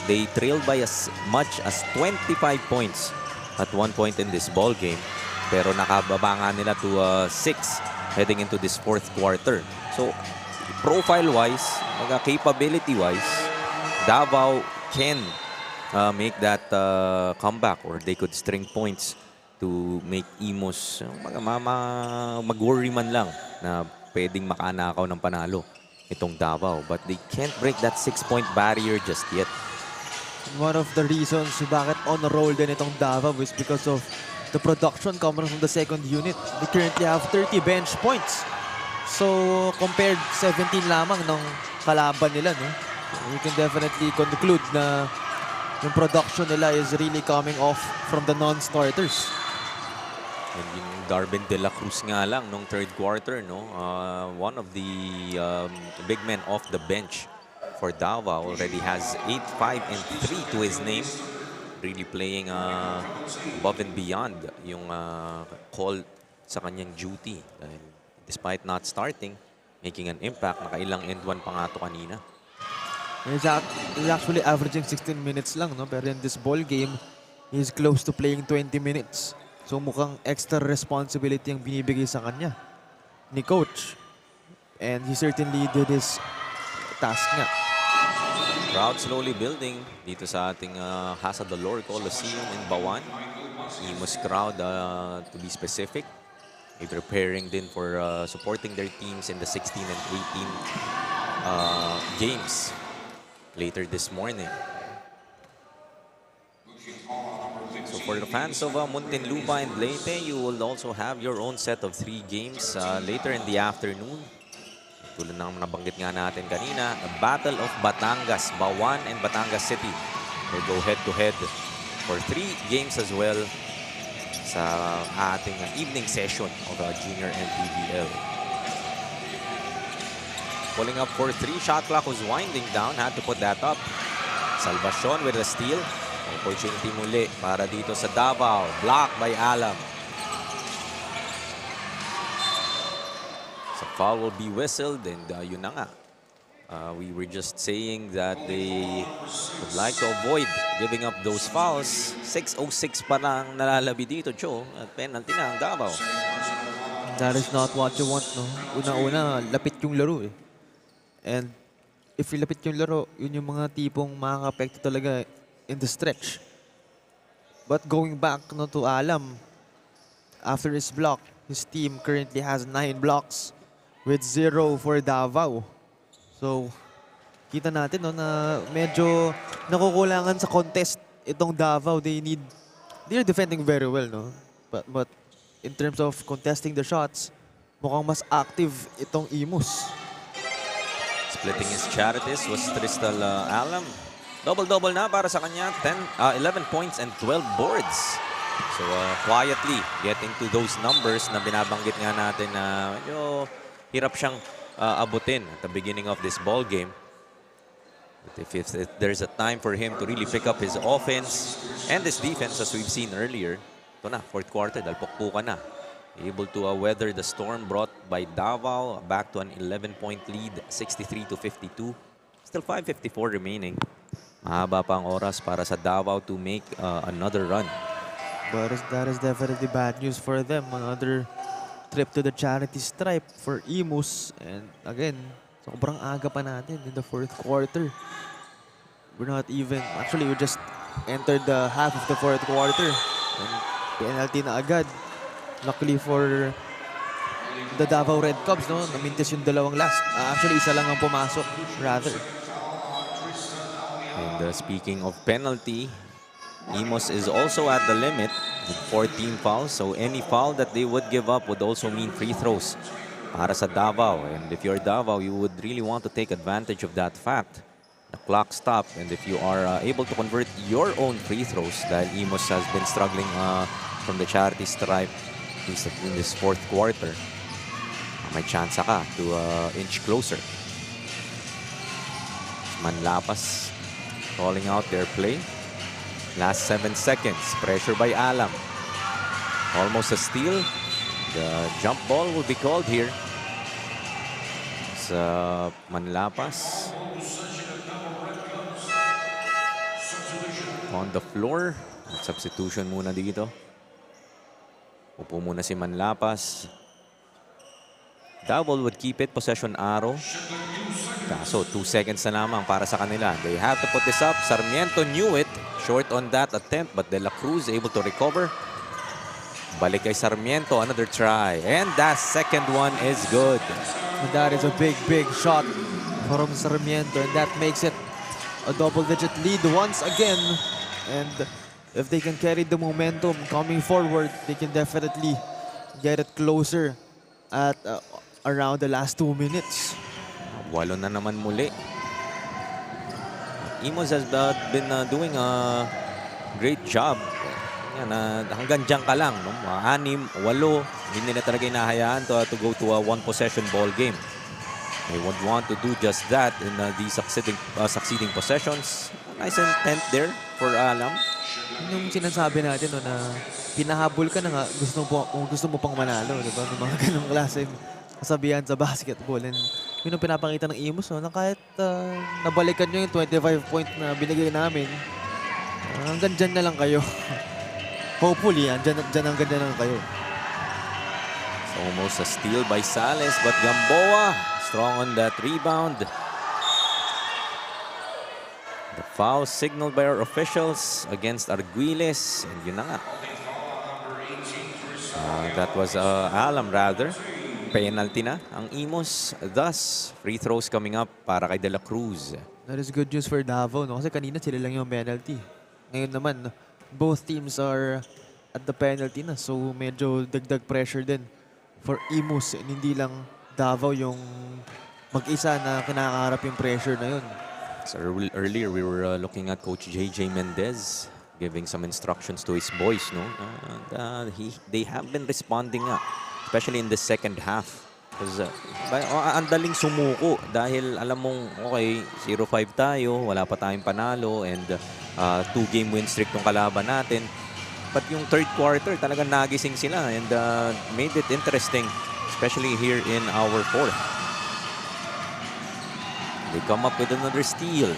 they trailed by as much as 25 points at one point in this ball game. Pero nakababa nga nila to 6 heading into this fourth quarter. So, profile-wise, capability-wise, Davao can make that comeback, or they could string points to make IMUS mag-worry man lang na pwedeng makanakaw ng panalo itong Davao. But they can't break that 6-point barrier just yet. One of the reasons bakit on a roll din itong Davao is because of the production coming from the second unit. They currently have 30 bench points. So, compared 17 lamang ng kalaban nila, no? We can definitely conclude na yung production nila is really coming off from the non-starters. And yung Darwin De La Cruz nga lang nung third quarter, no? One of the big men off the bench for Davao already has 8, 5, and 3 to his name. Really playing above and beyond yung call sa kanyang duty. Despite not starting, making an impact. Nakailang end one pa nga to kanina. He's actually averaging 16 minutes lang, no? Pero in this ball game, he's close to playing 20 minutes. So mukhang extra responsibility ang binibigay sa kanya ni coach. And he certainly did his task nga. Crowd slowly building dito sa ating Jasa Dolor Coliseum in Bauan. IMUS crowd to be specific. They're preparing din for supporting their teams in the 16 and 18 games later this morning. So for the fans of Muntinlupa and Leyte, you will also have your own set of 3 games later in the afternoon. Tulad ng nabanggit nga natin kanina, the Battle of Batangas, Bauan and Batangas City will go head-to-head for 3 games as well sa ating evening session of Junior MPBL. Pulling up for 3, shot clock was winding down, had to put that up. Salvacion with a steal. Opportunity muli para dito sa Davao. Blocked by Alam. So foul will be whistled, and yun na nga. We were just saying that they would like to avoid giving up those fouls. 6:06 pa lang nalalabi dito, Cho. At penalty na ang Davao. That is not what you want, no? Una-una, lapit yung laro, eh. And if ilapit yung laro, yun yung mga tipong makaka-apekto talaga in the stretch. But going back, no, to Alam, after his block, his team currently has 9 blocks with 0 for Davao. So, kita natin, no, na medyo nakukulangan sa contest itong Davao. They're defending very well, no? But in terms of contesting the shots, mukhang mas active itong IMUS. Splitting his charities was Tristal Alam. Double-double na para sa kanya. 11 points and 12 boards. So, quietly getting to those numbers na binabanggit nga natin na medyo hirap siyang abutin at the beginning of this ball game. But if there's a time for him to really pick up his offense and his defense, as we've seen earlier, ito na, fourth quarter, dahil pukpukan na. Able to weather the storm brought by Davao back to an 11-point lead, 63-52. Still 5:54 remaining. Mahaba pa ang oras para sa Davao to make another run. But that is definitely bad news for them. Another trip to the charity stripe for IMUS. And again, sobrang aga pa natin in the fourth quarter. We're not even, actually we just entered the half of the fourth quarter. And penalty na agad. Luckily for the Davao Red Cubs, no? Namintis yung dalawang last. Actually, isa lang ang pumasok, rather. And speaking of penalty, IMUS is also at the limit with 14 fouls. So any foul that they would give up would also mean free throws para sa Davao. And if you're Davao, you would really want to take advantage of that fact. The clock stopped, and if you are able to convert your own free throws, dahil IMUS has been struggling from the charity stripe in this fourth quarter, may chance ka to inch closer. Manlapas calling out their play. Last 7 seconds. Pressure by Alam. Almost a steal. The jump ball will be called here. It's Manlapas on the floor. Substitution muna dito. Upo muna si Manlapas. DAVAO would keep it, possession arrow. Kaso 2 seconds na lamang para sa kanila. They have to put this up. Sarmiento knew it. Short on that attempt, but De La Cruz able to recover. Balik kay Sarmiento, another try. And that second one is good. And that is a big, big shot from Sarmiento, and that makes it a double-digit lead once again. And if they can carry the momentum coming forward, they can definitely get it closer at around the last 2 minutes. 8 na naman muli. IMUS has been doing a great job. Yan, hanggang dyan ka lang. No? 6, 8, hindi na talaga inahayaan to go to a one-possession ball game. They would want to do just that in the succeeding possessions. Nice intent there for Alam. Yung sinasabi natin no, na pinahabol ka na nga, gusto mo pang manalo. Diba? May mga ganong klase kasabihan sa basketball. And yun ang pinapakita ng IMUS, no, na kahit nabalikan nyo yung 25 point na binigay namin, hanggang dyan na lang kayo. Hopefully, dyan hanggang dyan na lang kayo. It's almost a steal by Sales, but Gamboa strong on that rebound. The foul signaled by our officials against Arguiles. And yun na nga. That was Alam rather. Penalty na ang IMUS. Thus, free throws coming up para kay De La Cruz. That is good news for DAVAO, no? Kasi kanina sila lang yung penalty. Ngayon naman, both teams are at the penalty na. So medyo dagdag pressure din for IMUS. And hindi lang DAVAO yung mag-isa na kinakaharap yung pressure na yun. So earlier, we were looking at Coach JJ Mendez giving some instructions to his boys, no? They have been responding nga. Especially in the second half. Because ang daling sumuko dahil alam mong, okay, 0-5 tayo, wala pa tayong panalo, and 2-game win streak tong kalaban natin. But yung third quarter, talagang nagising sila and made it interesting, especially here in our fourth. They come up with another steal.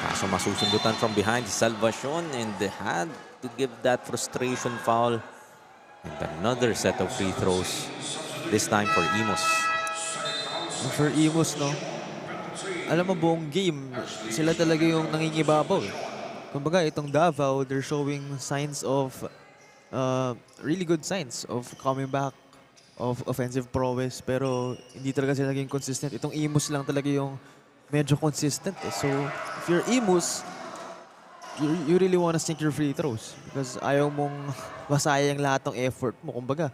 Kaso masusundutan from behind si Salvacion, and they had to give that frustration foul. And another set of free throws, this time for IMUS. For IMUS, no? Alam mo, buong game, sila talaga yung nangingibabaw. Kumbaga, itong DAVAO, they're showing signs of, really good signs of coming back, of offensive prowess. Pero hindi talaga sila naging consistent. Itong IMUS lang talaga yung medyo consistent. So, if you're IMUS, you really want to sink your free throws because ayaw mong masayang lahat ng effort mo. Kumbaga,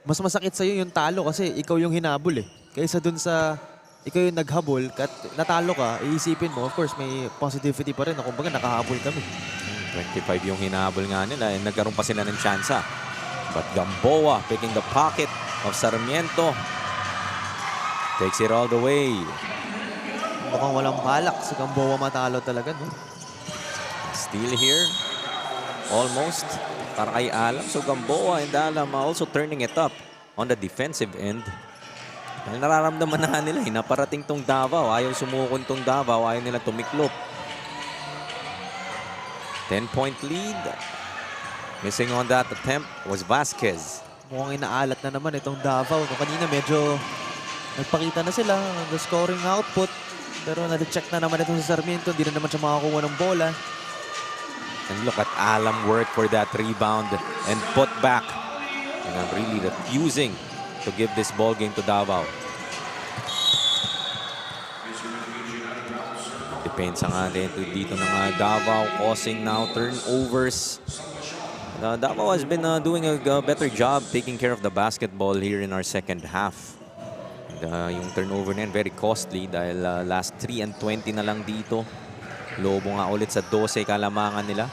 mas masakit sa'yo yung talo kasi ikaw yung hinabol eh. Kaysa dun sa ikaw yung naghabol, natalo ka, iisipin mo, of course, may positivity pa rin na kumbaga nakahabol kami. 25 yung hinabol nga nila and nagkaroon pa sila ng tsansa. But Gamboa picking the pocket of Sarmiento. Takes it all the way. Mukhang walang balak si Gamboa matalo talaga, no? Steal here. Almost. Para kay Alam. So Gamboa and Alam also turning it up on the defensive end. Nararamdaman na nila eh. Naparating tong DAVAO. Ayaw sumukon tong DAVAO. Ayaw nila tumiklop. 10-point lead. Missing on that attempt was Vasquez. Mukhang inaalat na naman itong DAVAO. No, kanina medyo nagpakita na sila ng the scoring output. Pero na-check na naman itong si Sarmiento. Hindi na naman siya makakuha ng bola. And look at Alam work for that rebound and put back. And I'm really refusing to give this ball game to DAVAO. Depensa nga dito ng DAVAO causing now turnovers. DAVAO has been doing a better job taking care of the basketball here in our second half. And, yung turnover na yan very costly dahil last 3 and 20 na lang dito. Lobo nga ulit sa 12 kalamangan nila.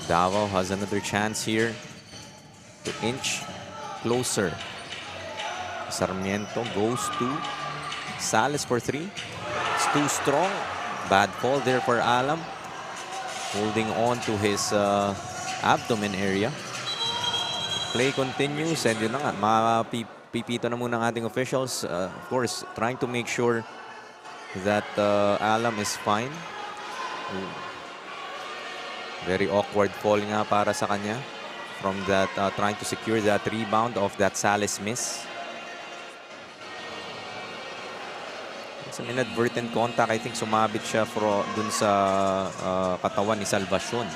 DAVAO has another chance here to inch closer. Sarmiento goes to Sales for 3. It's too strong. Bad fall there for Alam. Holding on to his abdomen area. Play continues and yun na nga, pipito na muna ng ating officials. Of course, trying to make sure that Alam is fine. Very awkward fall nga para sa kanya from that trying to secure that rebound of that Salis miss. It's an inadvertent contact. I think sumabit siya dun sa katawan ni Salvacion.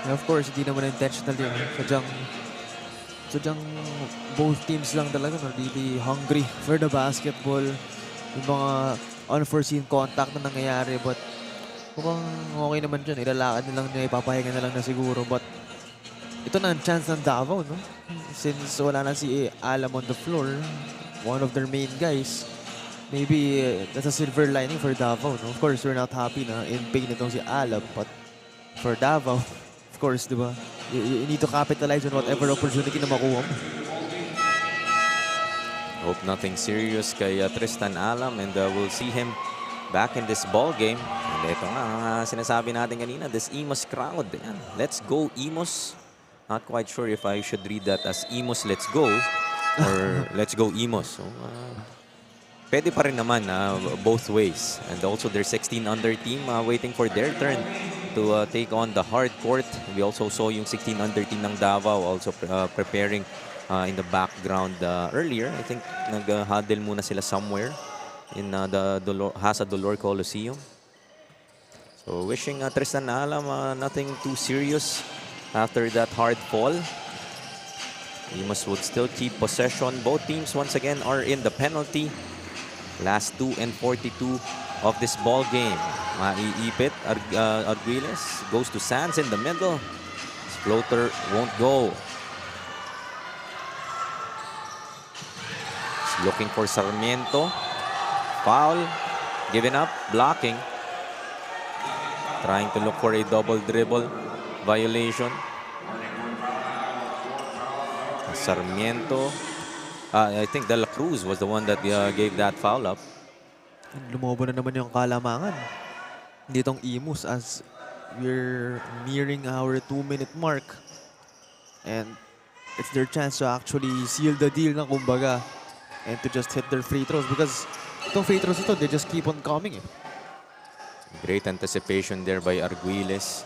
And of course, hindi naman intentional yun. Sadyang both teams lang talaga really hungry for the basketball. Yung mga unforeseen contact na nangyayari, but mukhang okay naman dyan. Ilalakad nilang na, ipapahinga na lang na siguro. But ito na ang chance ng Davao, no? Since wala na si Alam on the floor, one of their main guys, maybe that's a silver lining for Davao, no? Of course, we're not happy na in pain itong si Alam, but for Davao, of course, di ba? You need to capitalize on whatever opportunity na makuha mo. Hope nothing serious kay Tristan Alam, and we'll see him back in this ball game. And ito nga ang sinasabi natin kanina, this IMUS crowd. Yan. Let's go IMUS. Not quite sure if I should read that as IMUS let's go or let's go IMUS. So, pwede pa rin naman both ways. And also their 16 under team waiting for their turn to take on the hard court. We also saw yung 16 under team ng Davao also preparing in the background earlier. I think nag-huddle muna sila somewhere in the Jasa Dolor Coliseum. So wishing Tristan Alam nothing too serious after that hard fall. IMUS would still keep possession. Both teams once again are in the penalty. Last 2 and 42 of this ball game. Maiipit. Arguelles goes to Sands in the middle. His floater won't go. He's looking for Sarmiento. Foul. Given up. Blocking. Trying to look for a double dribble violation. Sarmiento. I think De La Cruz was the one that gave that foul up. Lumobo na naman yung kalamangan ditong IMUS as we're nearing our 2-minute mark. And it's their chance to actually seal the deal na kumbaga and to just hit their free throws because itong free throws ito, they just keep on coming. Great anticipation there by Arguelles.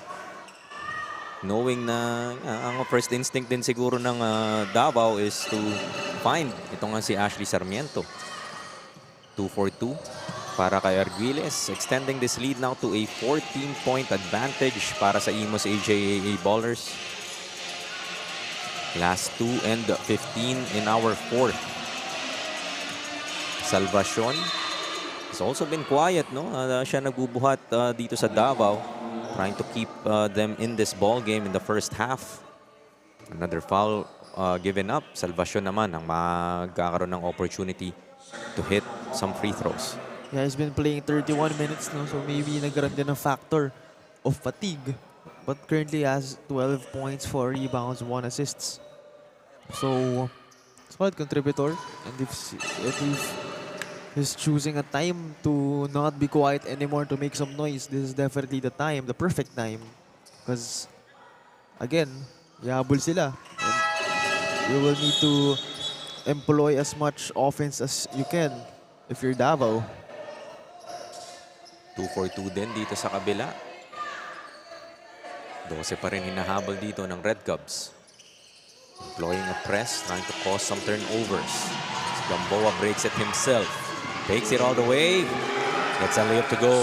Knowing na ang first instinct din siguro ng Davao is to find ito nga si Ashley Sarmiento. 2 for 2 para kay Arguelles, extending this lead now to a 14-point advantage para sa IMUS AJAA Ballers. Last 2 and 15 in our fourth. Salvacion has also been quiet, no? Siya nagbubuhat dito sa Davao, trying to keep them in this ball game in the first half. Another foul given up. Salvacion naman ang magkakaroon ng opportunity to hit some free throws. Yeah, he's been playing 31 minutes now, so maybe nagkaroon din ng factor of fatigue. But currently has 12 points, 4 rebounds, 1 assists. So, solid contributor. And if he's choosing a time to not be quiet anymore, to make some noise, this is definitely the time, the perfect time. Because, again, yahabol sila. And you will need to employ as much offense as you can if you're Davao. 2 for 2 din dito sa kabila. 12 pa rin hinahabol dito ng Red Cubs. Employing a press, trying to cause some turnovers. Gamboa breaks it himself. Takes it all the way. Gets a layup to go.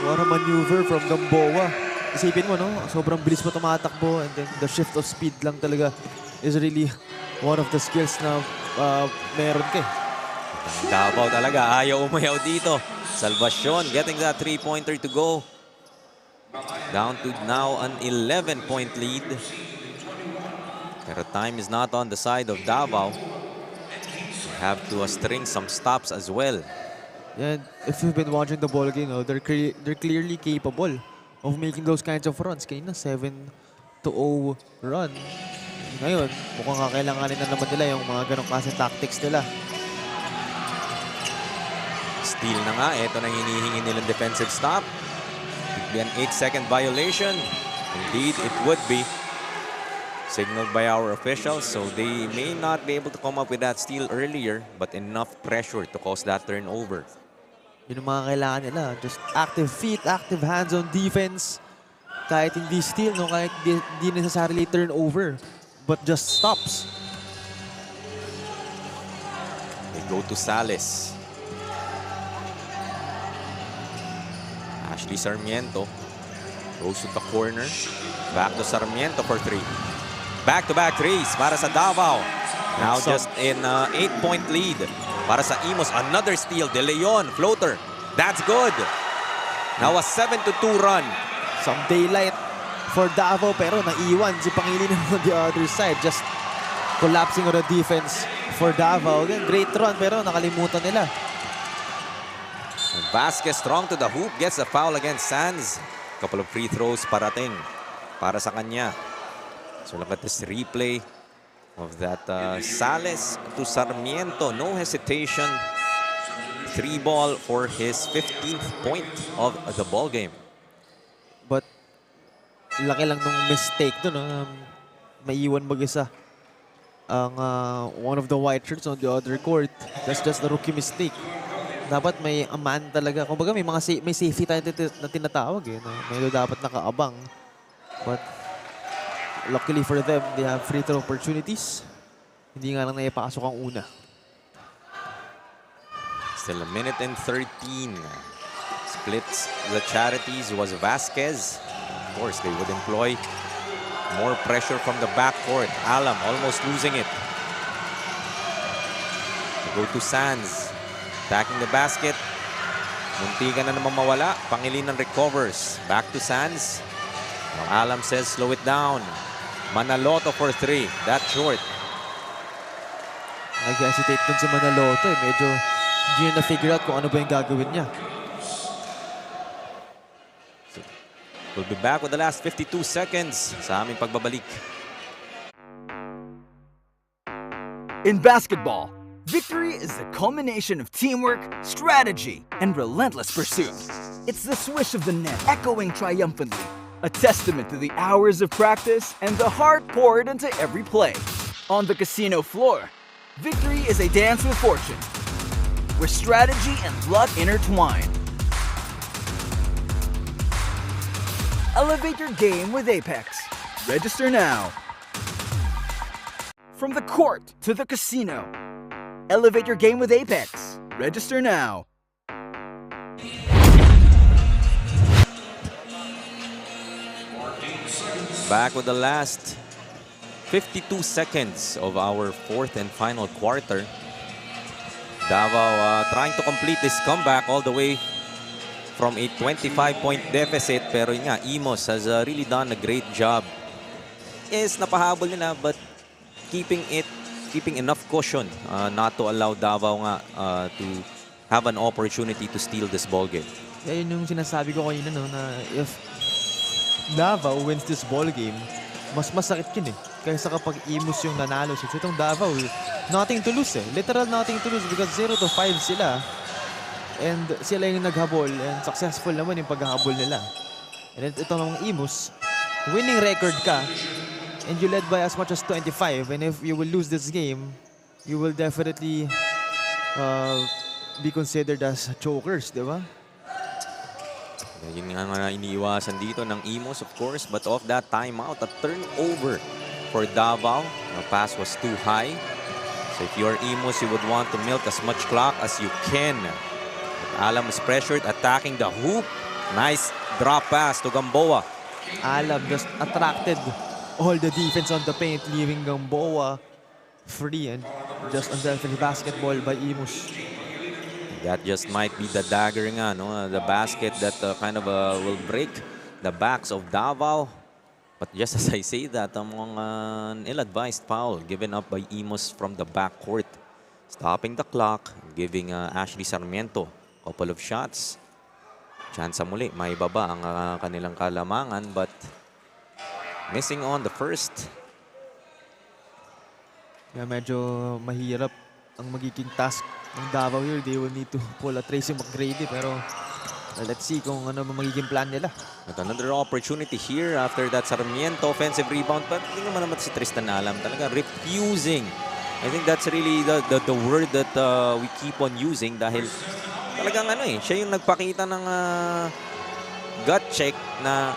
What a maneuver from Gamboa. Isipin mo, no? Sobrang bilis mo tumatakbo and then the shift of speed lang talaga is really one of the skills na meron ka. Davao talaga. Ayaw umayaw dito. Salvacion getting that 3-pointer to go. Down to now an 11-point lead. Pero time is not on the side of Davao. They have to string some stops as well. Yeah, if you've been watching the ball game, they're clearly capable of making those kinds of runs. Kanina 7-0 run. Ngayon, mukhang kakailanganin na naman nila yung mga ganong kasi tactics nila. Steal na nga. Ito na hinihingi nilang defensive stop. It'd be an 8-second violation. Indeed, it would be. Signaled by our officials, so they may not be able to come up with that steal earlier, but enough pressure to cause that turnover. Yun ang mga kailangan nila. Just active feet, active hands on defense. Kahit hindi steal, no? Kahit hindi necessarily turnover, but just stops. They go to Sales. Ashley Sarmiento goes to the corner. Back to Sarmiento for 3. Back-to-back threes para sa Davao. Now just in 8-point lead para sa IMUS. Another steal. De Leon, floater. That's good. Now a 7-2 run. Some daylight for Davao, pero naiwan si Pangilinan on the other side. Just collapsing on the defense for Davao. Again, great run, pero nakalimutan nila. Vasquez strong to the hoop. Gets a foul against Sands. Couple of free throws parating para sa kanya. So look at this replay of that Sales to Sarmiento. No hesitation. 3 ball for his 15th point of the ball game. But laki lang nung mistake doon. Maiwan mag-isa ang one of the white shirts on the other court. That's just the rookie mistake. Dapat may aman talaga. Kumbaga may mga may safety tayo na tinatawag eh. May dapat nakaabang. But luckily for them, they have free throw opportunities. Hindi nga lang naipasok ang una. Still a minute and 13. Splits the charities was Vasquez. Of course, they would employ more pressure from the backcourt. Alam almost losing it. They go to Sands. Attacking the basket. Muntikan na naman mawala. Pangilinan recovers. Back to Sands. Now Alam says slow it down. Manaloto for 3. That's short. Nag-hesitate dun si Manaloto eh. Medyo hindi niya na-figure out kung ano ba yung gagawin niya. We'll be back with the last 52 seconds sa aming pagbabalik. In basketball, victory is the culmination of teamwork, strategy, and relentless pursuit. It's the swish of the net echoing triumphantly, a testament to the hours of practice and the heart poured into every play. On the casino floor, victory is a dance with fortune, where strategy and luck intertwine. Elevate your game with Apex. Register now. From the court to the casino, elevate your game with Apex. Register now. Back with the last 52 seconds of our fourth and final quarter. Davao trying to complete this comeback all the way from a 25-point deficit. Pero yun nga, IMUS has really done a great job. Yes, napahabol nila, but keeping enough cushion not to allow Davao nga to have an opportunity to steal this ball game. Yun yung sinasabi ko kanina, no, na if Davao wins this ball game, mas masakit yun eh. Kaysa kapag IMUS yung nanalo. So itong Davao, nothing to lose eh. Literal nothing to lose because 0-5 sila. And sila yung naghabol and successful naman yung paghahabol nila. And ito namang IMUS, winning record ka and you led by as much as 25. And if you will lose this game, you will definitely be considered as chokers, di ba? Yun nga iniiwasan dito ng IMUS, of course. But off that timeout, a turnover for Davao. The pass was too high. So if you're IMUS, you would want to milk as much clock as you can. Alam is pressured, attacking the hoop. Nice drop pass to Gamboa. Alam just attracted all the defense on the paint, leaving Gamboa free and just unselfish basketball by IMUS. That just might be the dagger nga, no? The basket that kind of will break the backs of Davao. But just as I say that, among an ill-advised foul given up by IMUS from the backcourt. Stopping the clock, giving Ashley Sarmiento a couple of shots. Chance muli, may baba ang kanilang kalamangan, but missing on the first. Yeah, medyo mahirap ang magiging task ng Davao here. They will need to pull a Tracy McGrady, pero let's see kung ano magiging plan nila. At another opportunity here after that Sarmiento offensive rebound. But hindi naman si Tristan Alam talaga refusing. I think that's really the word that we keep on using dahil talagang siya yung nagpakita ng gut check na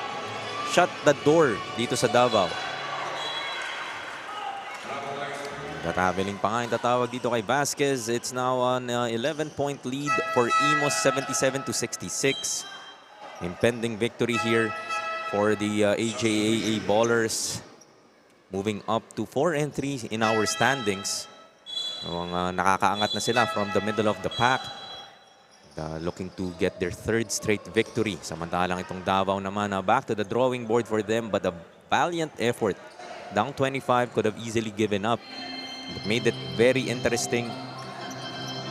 shut the door dito sa Davao. Traveling pa nga yung tatawag dito kay Vasquez. It's now an 11-point lead for IMUS, 77-66. Impending victory here for the AJAA Ballers. Moving up to 4-3 in our standings. Nakakaangat na sila from the middle of the pack. Looking to get their third straight victory. Samantalang itong Davao naman, back to the drawing board for them, but a valiant effort. Down 25, could have easily given up. But made it very interesting.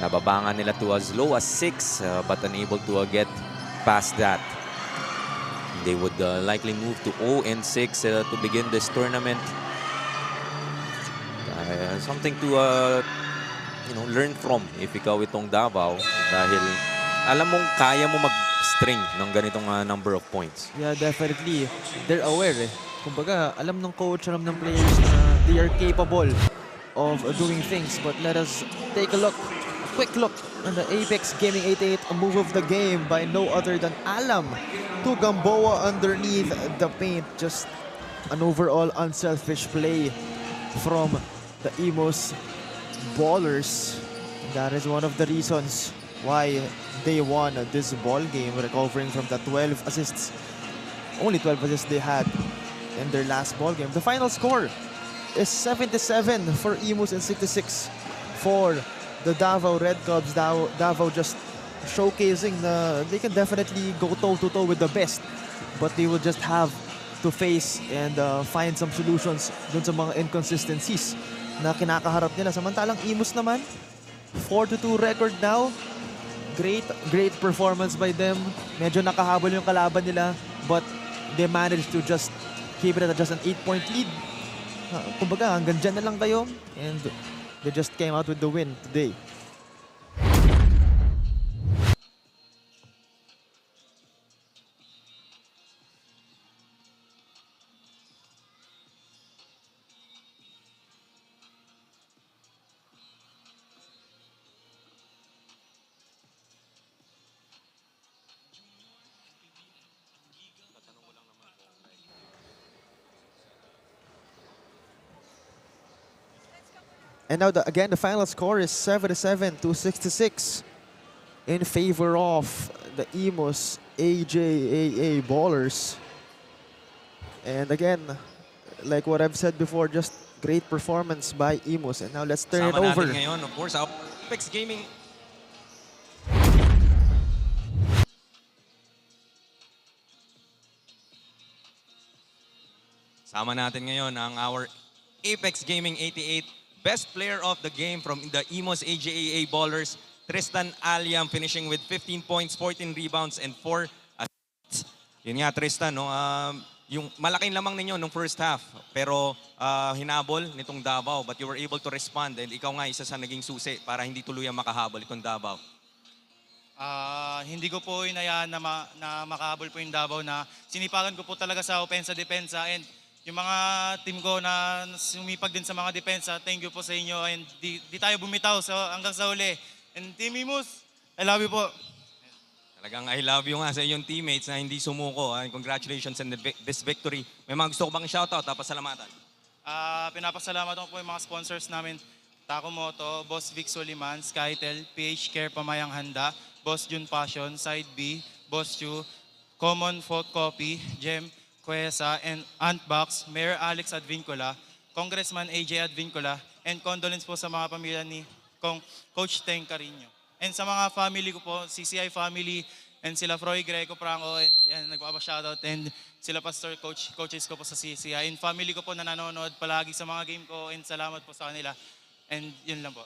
Nababangan nila to as low as 6, but unable to get past that. They would likely move to 0-6 to begin this tournament. Something to learn from if ikaw itong Davao, dahil alam mong kaya mo mag-string ng ganitong number of points. Yeah, definitely. They're aware. Kumbaga, alam ng coach, alam ng players na they are capable of doing things. But let us take a quick look on the Apex Gaming 88, a move of the game by no other than Alam to Gamboa underneath the paint. Just an overall unselfish play from the IMUS Ballers. That is one of the reasons why they won this ball game, recovering from the 12 assists. Only 12 assists they had in their last ball game. The final score is 77 for IMUS and 66 for the Davao Red Cubs. Davao just showcasing they can definitely go toe-to-toe with the best, but they will just have to face and find some solutions dun sa mga inconsistencies na kinakaharap nila. Samantalang IMUS naman, 4-2 record now. Great performance by them. Medyo nakahabol yung kalaban nila, but they managed to just keep it at just an 8-point lead. Kumbaga, hanggang dyan na lang kayo, and they just came out with the win today. And now, again, the final score is 77-66 in favor of the IMUS AJAA Ballers. And again, like what I've said before, just great performance by IMUS. And now let's turn it over. Natin ngayon, of course, Apex Gaming. Sama natin ngayon ang our Apex Gaming 88 best player of the game from the IMUS AJAA Ballers, Tristan Aliam, finishing with 15 points, 14 rebounds, and 4 assists. Yun nga, Tristan, no? Yung malaking lamang ninyo nung first half, pero hinabol nitong Davao, but you were able to respond, and ikaw nga isa sa naging susi para hindi tuluyang makahabol itong Davao. Hindi ko po inayaan na makahabol po yung Davao, na sinipagan ko po talaga sa opensa-depensa, and yung mga team ko na sumipag din sa mga depensa, thank you po sa inyo, and di tayo bumitaw hanggang sa uli. And Team IMUS, I love you po. Talagang I love you nga sa iyong teammates na hindi sumuko. Congratulations on this victory. May mga gusto ko bang shoutout, pasalamatan? Pinapasalamatan ko po yung mga sponsors namin. Taco Moto, Boss Vic Soliman, Skytel, PH Care Pamayang Handa, Boss Jun Passion, Side B, Boss Chu, Common Folk Copy, Gem, Cuesa, and Antbox, Mayor Alex Advincula, Congressman AJ Advincula, and condolence po sa mga pamilya ni Coach Teng Carino. And sa mga family ko po, CCI family, and sila Froy Greco Prango, and nagpapa-shoutout, and sila Pastor coaches ko po sa CCI, and family ko po na nanonood palagi sa mga game ko, and salamat po sa kanila. And yun lang po.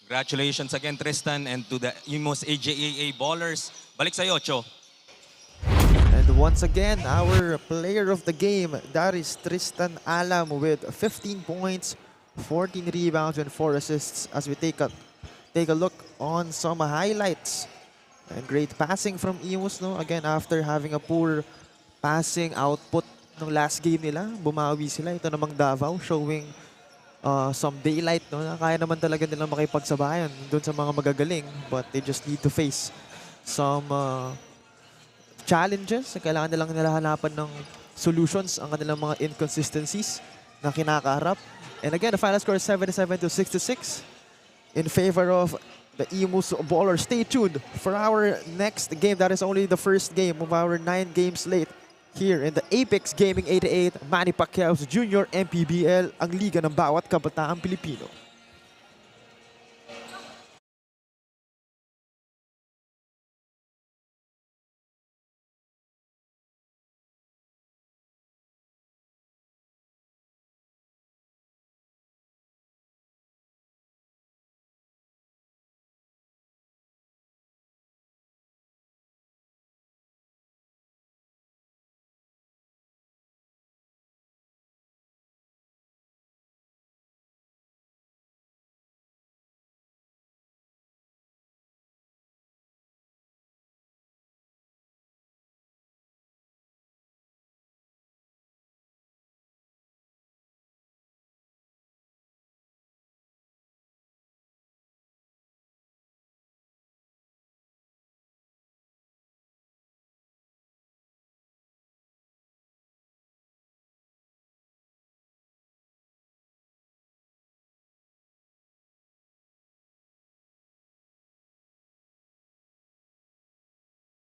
Congratulations again, Tristan, and to the IMUS AJAA Ballers. Balik sa'yo, Cho. And once again, our player of the game, that is Tristan Alam with 15 points, 14 rebounds, and 4 assists as we take a look on some highlights. And great passing from IMUS, no? Again, after having a poor passing output ng last game nila, bumawi sila. Ito namang Davao showing some daylight, no, na kaya naman talaga nilang makipagsabayan doon sa mga magagaling, but they just need to face some challenges. Kailangan nilang hanapan ng solutions ang kanilang mga inconsistencies na kinakaharap. And again, the final score is 77-66 in favor of the IMUS Baller. Stay tuned for our next game. That is only the first game of our 9 games slate here in the Apex Gaming 88 Manny Pacquiao's Junior MPBL, ang liga ng bawat kabataang Pilipino.